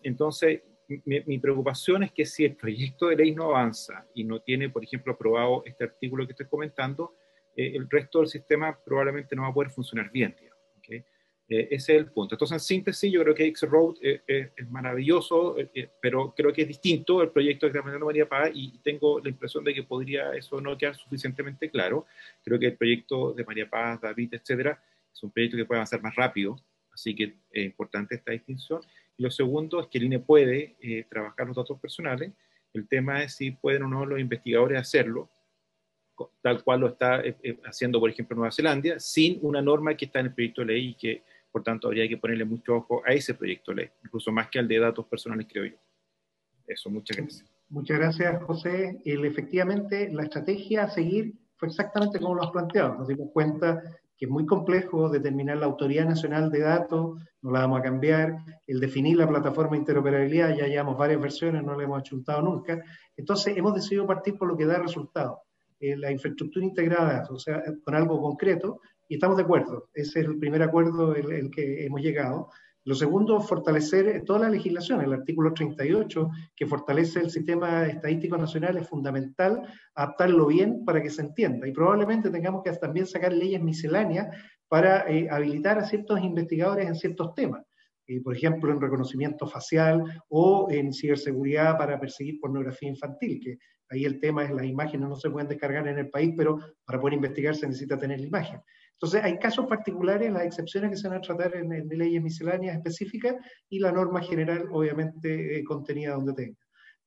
Entonces, mi preocupación es que si el proyecto de ley no avanza y no tiene, por ejemplo, aprobado este artículo que estoy comentando, el resto del sistema probablemente no va a poder funcionar bien, digamos, ¿okay? Ese es el punto. Entonces, en síntesis, yo creo que X-Road es maravilloso, pero creo que es distinto el proyecto que está planteando María Paz y tengo la impresión de que podría eso no quedar suficientemente claro. Creo que el proyecto de María Paz, David, etcétera, es un proyecto que puede avanzar más rápido, así que es importante esta distinción. Y lo segundo es que el INE puede trabajar los datos personales. El tema es si pueden o no los investigadores hacerlo, tal cual lo está haciendo, por ejemplo, Nueva Zelanda, sin una norma que está en el proyecto de ley y que, por tanto, habría que ponerle mucho ojo a ese proyecto de ley, incluso más que al de datos personales, creo yo. Eso, muchas gracias. Muchas gracias, José. Efectivamente, la estrategia a seguir fue exactamente como lo has planteado. Nos dimos cuenta que es muy complejo determinar la Autoridad Nacional de Datos, no la vamos a cambiar, el definir la plataforma de interoperabilidad, ya llevamos varias versiones, no la hemos achuntado nunca. Entonces, hemos decidido partir por lo que da resultado. La infraestructura integrada, o sea, con algo concreto, y estamos de acuerdo. Ese es el primer acuerdo el que hemos llegado. Lo segundo, fortalecer toda la legislación. El artículo 38, que fortalece el sistema estadístico nacional, es fundamental adaptarlo bien para que se entienda. Y probablemente tengamos que también sacar leyes misceláneas para habilitar a ciertos investigadores en ciertos temas. Por ejemplo, en reconocimiento facial o en ciberseguridad para perseguir pornografía infantil, que ahí el tema es las imágenes no se pueden descargar en el país, pero para poder investigar se necesita tener la imagen. Entonces, hay casos particulares, las excepciones que se van a tratar en leyes misceláneas específicas y la norma general, obviamente, contenida donde tenga.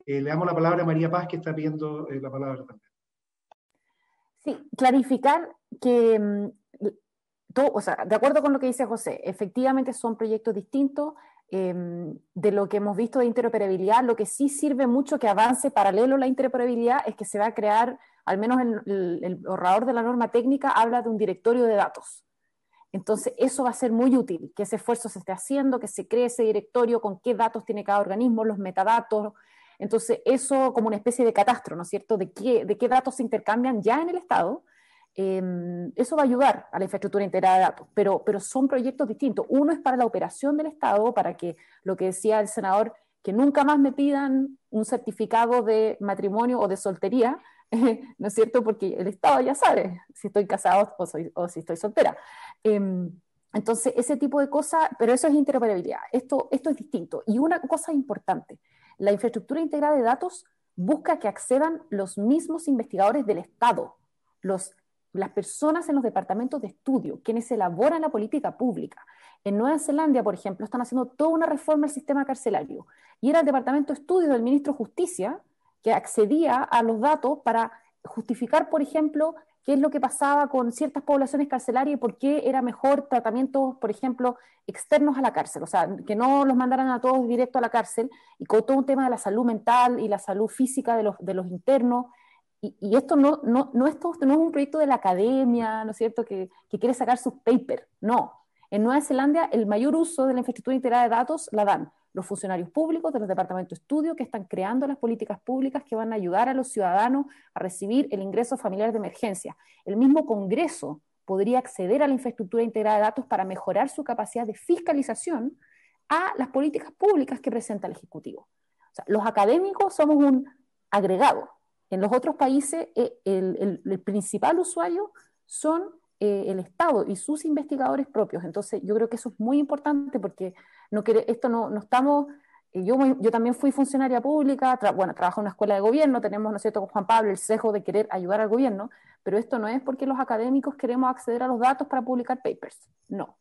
Le damos la palabra a María Paz, que está pidiendo la palabra también. Sí, clarificar que, o sea, de acuerdo con lo que dice José, efectivamente son proyectos distintos. De lo que hemos visto de interoperabilidad, lo que sí sirve mucho que avance paralelo a la interoperabilidad es que se va a crear, al menos el borrador de la norma técnica habla de un directorio de datos. Entonces eso va a ser muy útil, que ese esfuerzo se esté haciendo, que se cree ese directorio, con qué datos tiene cada organismo, los metadatos. Entonces eso como una especie de catastro, ¿no es cierto?, de qué datos se intercambian ya en el Estado. Eso va a ayudar a la infraestructura integrada de datos, pero son proyectos distintos. Uno es para la operación del Estado, para que, lo que decía el senador, que nunca más me pidan un certificado de matrimonio o de soltería, ¿no es cierto?, porque el Estado ya sabe si estoy casado o si estoy soltera. Entonces, ese tipo de cosas, pero eso es interoperabilidad. Esto es distinto. Y una cosa importante, la infraestructura integrada de datos busca que accedan los mismos investigadores del Estado, las personas en los departamentos de estudio, quienes elaboran la política pública. En Nueva Zelanda, por ejemplo, están haciendo toda una reforma del sistema carcelario. Y era el departamento de estudio del ministro de Justicia que accedía a los datos para justificar, por ejemplo, qué es lo que pasaba con ciertas poblaciones carcelarias y por qué era mejor tratamientos, por ejemplo, externos a la cárcel. O sea, que no los mandaran a todos directo a la cárcel, y con todo un tema de la salud mental y la salud física de los internos. Y esto no es un proyecto de la academia, ¿no es cierto?, que quiere sacar sus papers, no. En Nueva Zelanda, el mayor uso de la infraestructura integrada de datos la dan los funcionarios públicos de los departamentos de estudio que están creando las políticas públicas que van a ayudar a los ciudadanos a recibir el ingreso familiar de emergencia. El mismo Congreso podría acceder a la infraestructura integrada de datos para mejorar su capacidad de fiscalización a las políticas públicas que presenta el Ejecutivo. O sea, los académicos somos un agregado. En los otros países, el principal usuario son el Estado y sus investigadores propios. Entonces, yo creo que eso es muy importante porque no estamos... Yo también fui funcionaria pública, trabajo en una escuela de gobierno, tenemos, ¿no es cierto?, con Juan Pablo el sesgo de querer ayudar al gobierno, pero esto no es porque los académicos queremos acceder a los datos para publicar papers, no.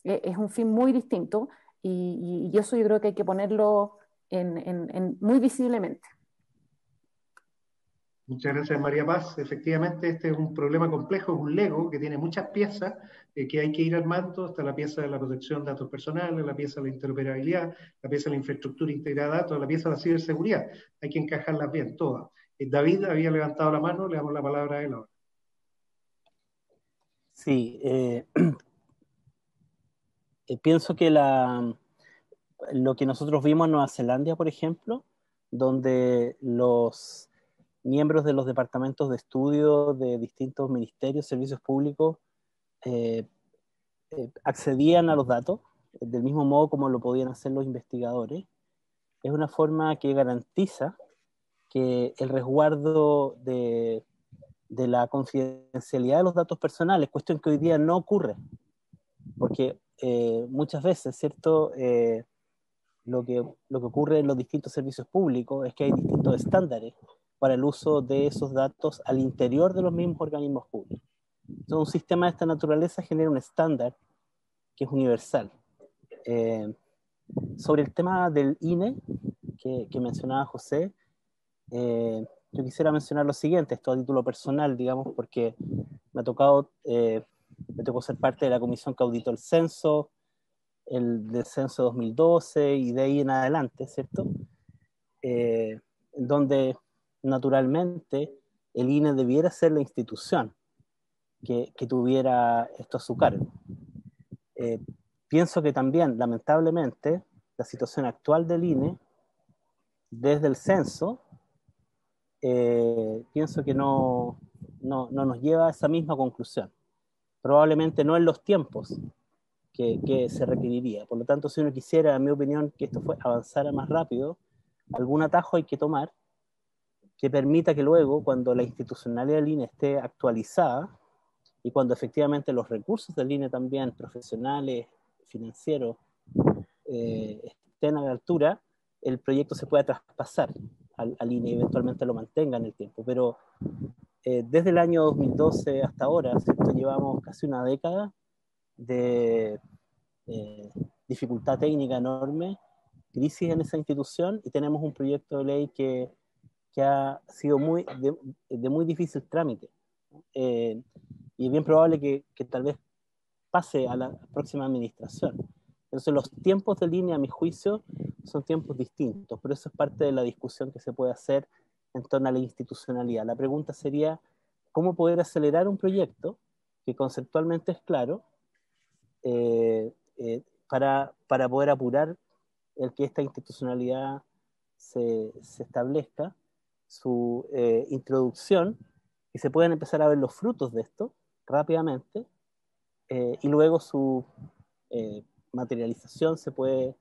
Es un fin muy distinto y eso yo creo que hay que ponerlo muy visiblemente. Muchas gracias, María Paz. Efectivamente, este es un problema complejo, es un Lego que tiene muchas piezas que hay que ir armando. Está la pieza de la protección de datos personales, la pieza de la interoperabilidad, la pieza de la infraestructura integrada de datos, la pieza de la ciberseguridad. Hay que encajarlas bien, todas. David había levantado la mano, le damos la palabra a él ahora. Sí, pienso que lo que nosotros vimos en Nueva Zelanda, por ejemplo, donde los miembros de los departamentos de estudio de distintos ministerios, servicios públicos, accedían a los datos del mismo modo como lo podían hacer los investigadores. Es una forma que garantiza que el resguardo de la confidencialidad de los datos personales, cuestión que hoy día no ocurre, porque muchas veces, ¿cierto?, lo que ocurre en los distintos servicios públicos es que hay distintos estándares para el uso de esos datos al interior de los mismos organismos públicos. Entonces, un sistema de esta naturaleza genera un estándar que es universal. Sobre el tema del INE, que mencionaba José, yo quisiera mencionar lo siguiente, esto a título personal, digamos, porque me tocó ser parte de la comisión que auditó el censo, del censo 2012 y de ahí en adelante, ¿cierto? Donde naturalmente el INE debiera ser la institución que tuviera esto a su cargo. Pienso que también, lamentablemente, la situación actual del INE, desde el censo, pienso que no nos lleva a esa misma conclusión. Probablemente no en los tiempos que se requeriría. Por lo tanto, si uno quisiera, en mi opinión, que esto avanzara más rápido, algún atajo hay que tomar que permita que luego, cuando la institucionalidad del INE esté actualizada y cuando efectivamente los recursos del INE también, profesionales, financieros, estén a la altura, el proyecto se pueda traspasar al INE y eventualmente lo mantenga en el tiempo. Pero desde el año 2012 hasta ahora, ¿cierto?, llevamos casi una década de dificultad técnica enorme, crisis en esa institución, y tenemos un proyecto de ley que ha sido de muy difícil trámite. Y es bien probable que tal vez pase a la próxima administración. Entonces los tiempos de línea, a mi juicio, son tiempos distintos, pero eso es parte de la discusión que se puede hacer en torno a la institucionalidad. La pregunta sería, ¿cómo poder acelerar un proyecto que conceptualmente es claro para poder apurar el que esta institucionalidad se establezca, su introducción, y se puedan empezar a ver los frutos de esto rápidamente, y luego su materialización se puede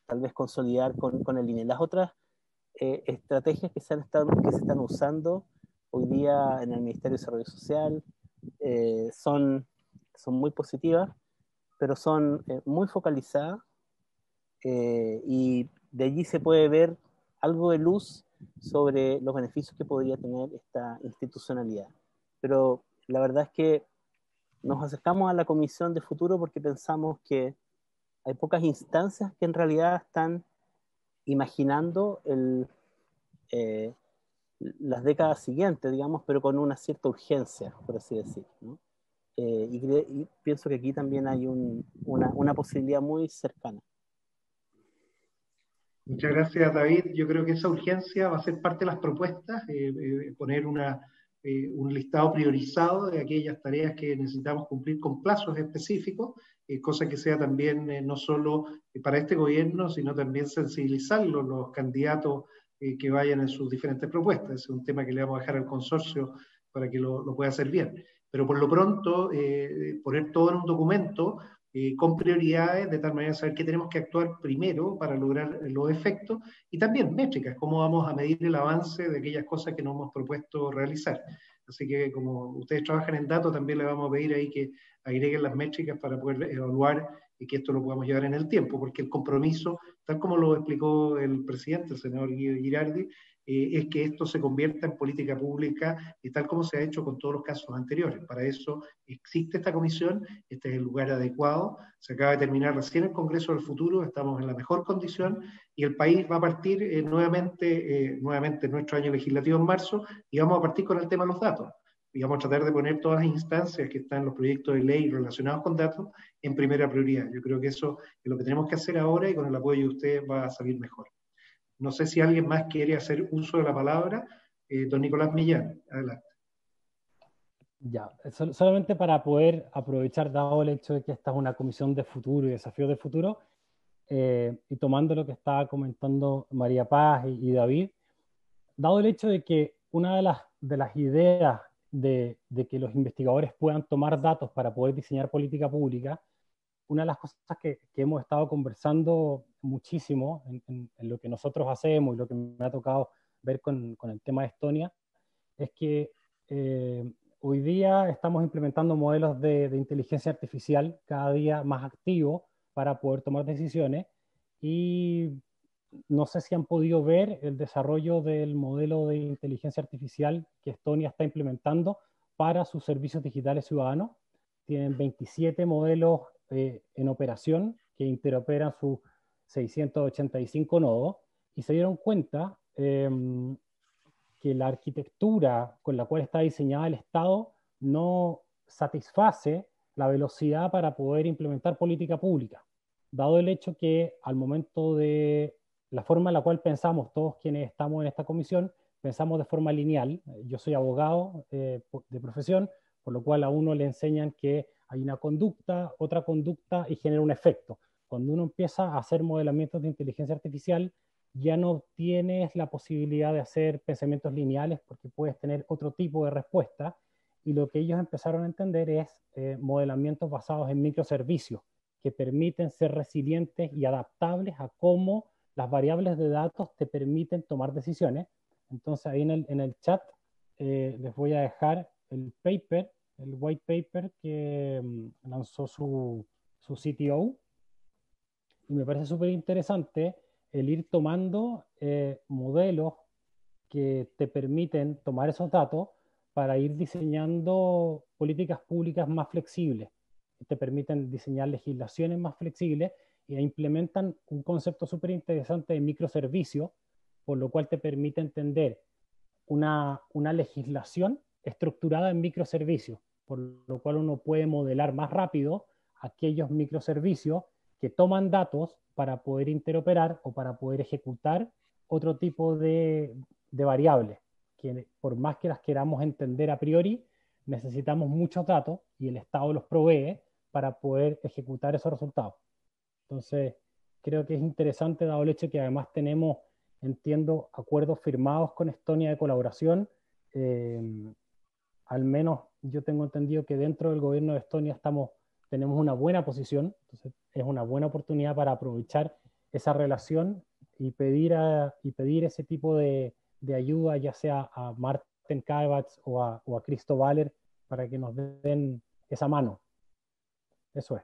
tal vez consolidar con el INE. Las otras estrategias que se están usando hoy día en el Ministerio de Desarrollo Social son muy positivas, pero son muy focalizadas, y de allí se puede ver algo de luz sobre los beneficios que podría tener esta institucionalidad. Pero la verdad es que nos acercamos a la Comisión de Futuro porque pensamos que hay pocas instancias que en realidad están imaginando las décadas siguientes, digamos, pero con una cierta urgencia, por así decir, ¿no? Y pienso que aquí también hay una posibilidad muy cercana. Muchas gracias, David. Yo creo que esa urgencia va a ser parte de las propuestas, poner un listado priorizado de aquellas tareas que necesitamos cumplir con plazos específicos cosa que sea también no solo para este gobierno, sino también sensibilizarlo los candidatos que vayan en sus diferentes propuestas. Es un tema que le vamos a dejar al consorcio para que lo pueda hacer bien. Pero por lo pronto, poner todo en un documento con prioridades, de tal manera de saber qué tenemos que actuar primero para lograr los efectos, y también métricas, cómo vamos a medir el avance de aquellas cosas que nos hemos propuesto realizar. Así que como ustedes trabajan en datos, también les vamos a pedir ahí que agreguen las métricas para poder evaluar y que esto lo podamos llevar en el tiempo, porque el compromiso, tal como lo explicó el presidente, el senador Guido Girardi, es que esto se convierta en política pública, y tal como se ha hecho con todos los casos anteriores. Para eso existe esta comisión, este es el lugar adecuado, se acaba de terminar recién el Congreso del Futuro, estamos en la mejor condición, y el país va a partir nuevamente nuestro año legislativo en marzo, y vamos a partir con el tema de los datos. Y vamos a tratar de poner todas las instancias que están en los proyectos de ley relacionados con datos en primera prioridad. Yo creo que eso es lo que tenemos que hacer ahora, y con el apoyo de ustedes va a salir mejor. No sé si alguien más quiere hacer uso de la palabra. Don Nicolás Millán, adelante. Ya, solamente para poder aprovechar, dado el hecho de que esta es una comisión de futuro y desafíos de futuro, y tomando lo que estaba comentando María Paz y David, dado el hecho de que una de las ideas de que los investigadores puedan tomar datos para poder diseñar política pública, una de las cosas que hemos estado conversando muchísimo en lo que nosotros hacemos y lo que me ha tocado ver con el tema de Estonia, es que hoy día estamos implementando modelos de inteligencia artificial cada día más activos para poder tomar decisiones, y no sé si han podido ver el desarrollo del modelo de inteligencia artificial que Estonia está implementando para sus servicios digitales ciudadanos. Tienen 27 modelos en operación que interoperan sus 685 nodos, y se dieron cuenta que la arquitectura con la cual está diseñada el Estado no satisface la velocidad para poder implementar política pública, dado el hecho que al momento de la forma en la cual pensamos todos quienes estamos en esta comisión, pensamos de forma lineal. Yo soy abogado de profesión, por lo cual a uno le enseñan que hay una conducta, otra conducta, y genera un efecto. Cuando uno empieza a hacer modelamientos de inteligencia artificial, ya no tienes la posibilidad de hacer pensamientos lineales, porque puedes tener otro tipo de respuesta, y lo que ellos empezaron a entender es modelamientos basados en microservicios, que permiten ser resilientes y adaptables a cómo las variables de datos te permiten tomar decisiones. Entonces ahí en el chat les voy a dejar el paper, el white paper que lanzó su CTO, y me parece súper interesante el ir tomando modelos que te permiten tomar esos datos para ir diseñando políticas públicas más flexibles, que te permiten diseñar legislaciones más flexibles, e implementan un concepto súper interesante de microservicio, por lo cual te permite entender una legislación estructurada en microservicios, por lo cual uno puede modelar más rápido aquellos microservicios que toman datos para poder interoperar o para poder ejecutar otro tipo de variables, que por más que las queramos entender a priori, necesitamos muchos datos y el Estado los provee para poder ejecutar esos resultados. Entonces, creo que es interesante, dado el hecho que además tenemos, entiendo, acuerdos firmados con Estonia de colaboración. Al menos yo tengo entendido que dentro del gobierno de Estonia tenemos una buena posición, entonces es una buena oportunidad para aprovechar esa relación y pedir ese tipo de ayuda, ya sea a Martin Kaivatz o a Christo Valer, para que nos den esa mano. Eso es.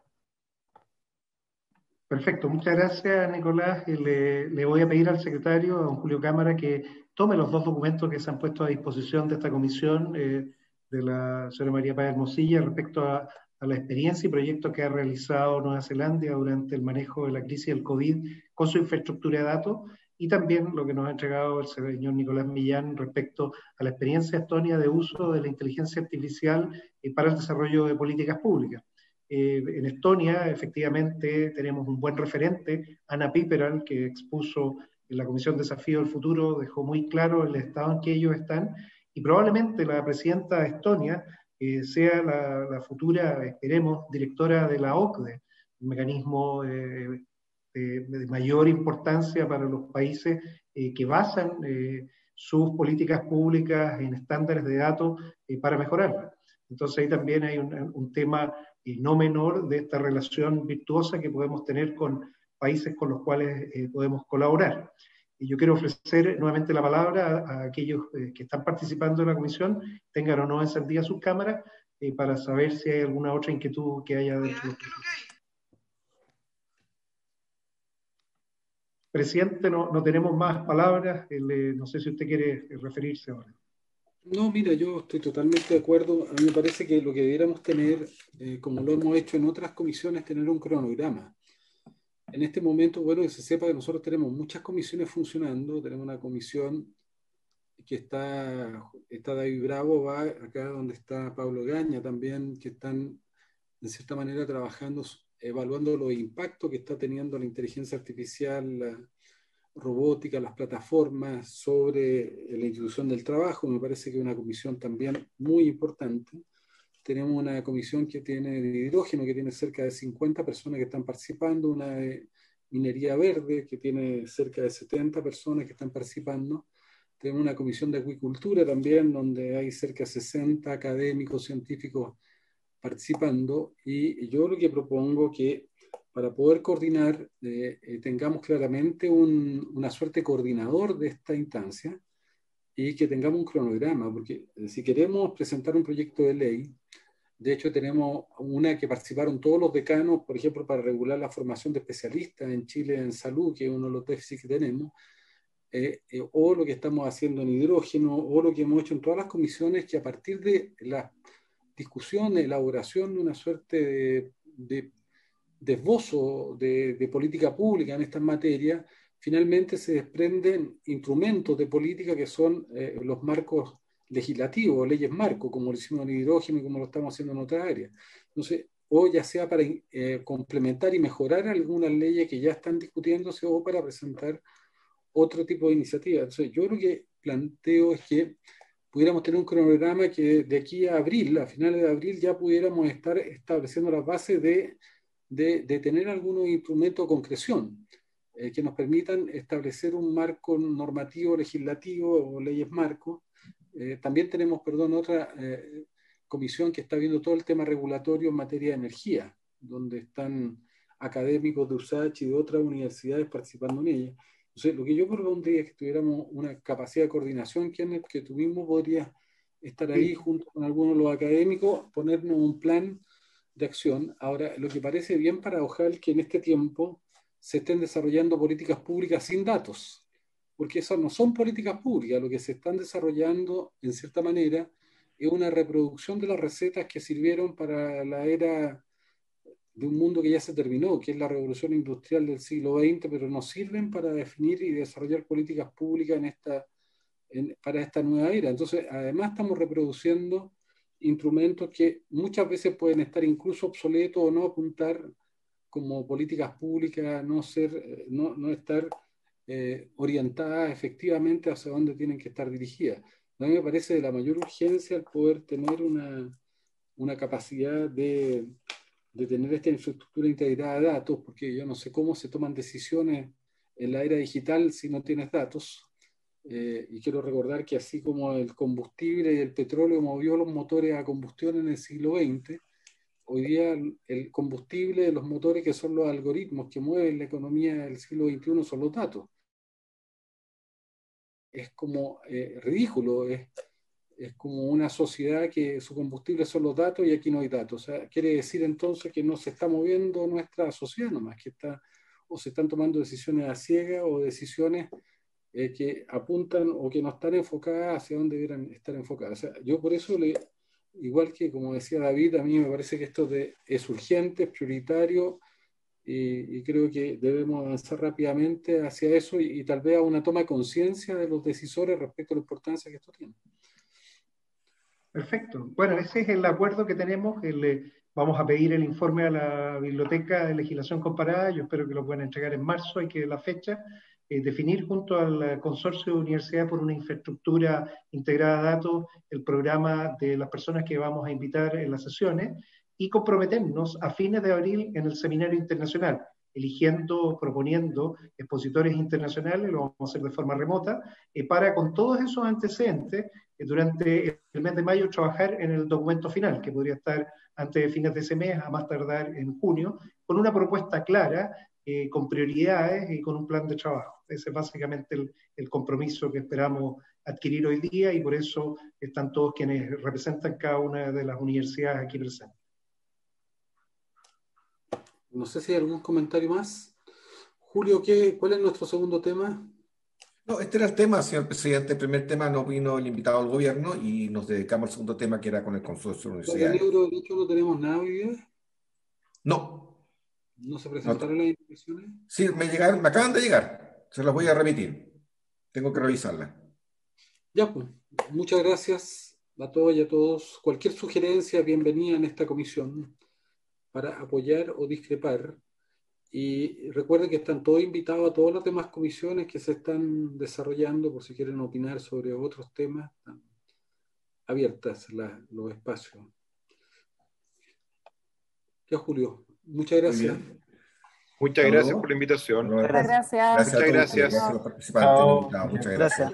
Perfecto, muchas gracias, Nicolás. Le voy a pedir al secretario, a don Julio Cámara, que tome los dos documentos que se han puesto a disposición de esta comisión de la señora María Paz Hermosilla respecto a la experiencia y proyectos que ha realizado Nueva Zelanda durante el manejo de la crisis del COVID con su infraestructura de datos, y también lo que nos ha entregado el señor Nicolás Millán respecto a la experiencia estonia de uso de la inteligencia artificial para el desarrollo de políticas públicas. En Estonia, efectivamente, tenemos un buen referente, Ana Piperal, que expuso en la Comisión Desafío del Futuro, dejó muy claro el estado en que ellos están, y probablemente la presidenta de Estonia sea la futura, esperemos, directora de la OCDE. mecanismo de mayor importancia para los países que basan sus políticas públicas en estándares de datos para mejorarlas. Entonces ahí también hay un tema no menor de esta relación virtuosa que podemos tener con países con los cuales podemos colaborar. Y yo quiero ofrecer nuevamente la palabra a aquellos que están participando en la comisión, tengan o no encendidas sus cámaras, para saber si hay alguna otra inquietud que haya dentro de los Presidente, no tenemos más palabras. No sé si usted quiere referirse ahora. No, mira, yo estoy totalmente de acuerdo. A mí me parece que lo que debiéramos tener, como lo hemos hecho en otras comisiones, tener un cronograma. En este momento, bueno, que se sepa que nosotros tenemos muchas comisiones funcionando. Tenemos una comisión que está David Bravo, va acá donde está Pablo Gaña también, que están, de cierta manera, trabajando, evaluando los impactos que está teniendo la inteligencia artificial, la robótica, las plataformas sobre la institución del trabajo. Me parece que es una comisión también muy importante. Tenemos una comisión que tiene de hidrógeno, que tiene cerca de 50 personas que están participando, una de minería verde, que tiene cerca de 70 personas que están participando. Tenemos una comisión de acuicultura también, donde hay cerca de 60 académicos, científicos participando, y yo lo que propongo que para poder coordinar tengamos claramente una suerte de coordinador de esta instancia y que tengamos un cronograma, porque si queremos presentar un proyecto de ley, de hecho tenemos una que participaron todos los decanos, por ejemplo, para regular la formación de especialistas en Chile en salud, que es uno de los déficits que tenemos, o lo que estamos haciendo en hidrógeno, o lo que hemos hecho en todas las comisiones, que a partir de la discusión, elaboración de una suerte de esbozo de política pública en estas materias, finalmente se desprenden instrumentos de política que son los marcos legislativos, leyes marco, como lo hicimos en hidrógeno y como lo estamos haciendo en otras áreas. Entonces, o ya sea para complementar y mejorar algunas leyes que ya están discutiéndose, o para presentar otro tipo de iniciativa. Entonces, yo lo que planteo es que pudiéramos tener un cronograma que de aquí a abril, a finales de abril, ya pudiéramos estar estableciendo las bases de tener algunos instrumentos de concreción que nos permitan establecer un marco normativo, legislativo o leyes marco. También tenemos, otra comisión que está viendo todo el tema regulatorio en materia de energía, donde están académicos de USACH y de otras universidades participando en ella. Entonces, lo que yo propondría es que tuviéramos una capacidad de coordinación, que tú mismo podrías estar ahí junto con algunos de los académicos, ponernos un plan de acción. Ahora, lo que parece bien paradojal que en este tiempo se estén desarrollando políticas públicas sin datos, porque esas no son políticas públicas. Lo que se están desarrollando, en cierta manera, es una reproducción de las recetas que sirvieron para la era de un mundo que ya se terminó, que es la revolución industrial del siglo XX, pero no sirven para definir y desarrollar políticas públicas para esta nueva era. Entonces, además estamos reproduciendo instrumentos que muchas veces pueden estar incluso obsoletos o no apuntar como políticas públicas, no estar orientadas efectivamente hacia dónde tienen que estar dirigidas. A mí me parece de la mayor urgencia el poder tener una capacidad de tener esta infraestructura integrada de datos, porque yo no sé cómo se toman decisiones en la era digital si no tienes datos. Y quiero recordar que así como el combustible y el petróleo movió los motores a combustión en el siglo XX, hoy día el combustible de los motores, que son los algoritmos que mueven la economía del siglo XXI, son los datos. Es como ridículo, es como una sociedad que su combustible son los datos y aquí no hay datos. O sea, quiere decir entonces que no se está moviendo nuestra sociedad nomás, o se están tomando decisiones a ciegas o decisiones que apuntan o que no están enfocadas hacia donde deberían estar enfocadas. O sea, yo por eso, igual que como decía David, a mí me parece que esto es urgente, es prioritario, y creo que debemos avanzar rápidamente hacia eso y tal vez a una toma de conciencia de los decisores respecto a la importancia que esto tiene. Perfecto. Bueno, ese es el acuerdo que tenemos. Vamos a pedir el informe a la Biblioteca de Legislación Comparada. Yo espero que lo puedan entregar en marzo, hay que ver la fecha. Definir junto al Consorcio de Universidades por una Infraestructura Integrada de Datos el programa de las personas que vamos a invitar en las sesiones, y comprometernos a fines de abril en el seminario internacional, eligiendo, proponiendo expositores internacionales, lo vamos a hacer de forma remota, para con todos esos antecedentes, durante el mes de mayo trabajar en el documento final, que podría estar antes de fines de ese mes, a más tardar en junio, con una propuesta clara, con prioridades y con un plan de trabajo. Ese es básicamente el compromiso que esperamos adquirir hoy día, y por eso están todos quienes representan cada una de las universidades aquí presentes. No sé si hay algún comentario más. Julio, ¿cuál es nuestro segundo tema? No, este era el tema, señor presidente. El primer tema no vino el invitado al gobierno y nos dedicamos al segundo tema, que era con el consorcio de universidades. ¿Para el neuroderecho no tenemos nada hoy día? No. ¿No se presentaron las invitaciones? Sí, me acaban de llegar. Se las voy a remitir. Tengo que revisarlas. Ya, pues. Muchas gracias a todos y a todos. Cualquier sugerencia, bienvenida en esta comisión para apoyar o discrepar. Y recuerden que están todos invitados a todas las demás comisiones que se están desarrollando, por si quieren opinar sobre otros temas, están abiertas los espacios. Ya, Julio, muchas gracias. Muchas gracias por la invitación. Muchas gracias. Muchas gracias. Gracias. A los participantes, invitados. Muchas gracias.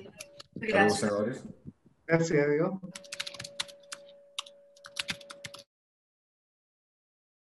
Gracias, Diego.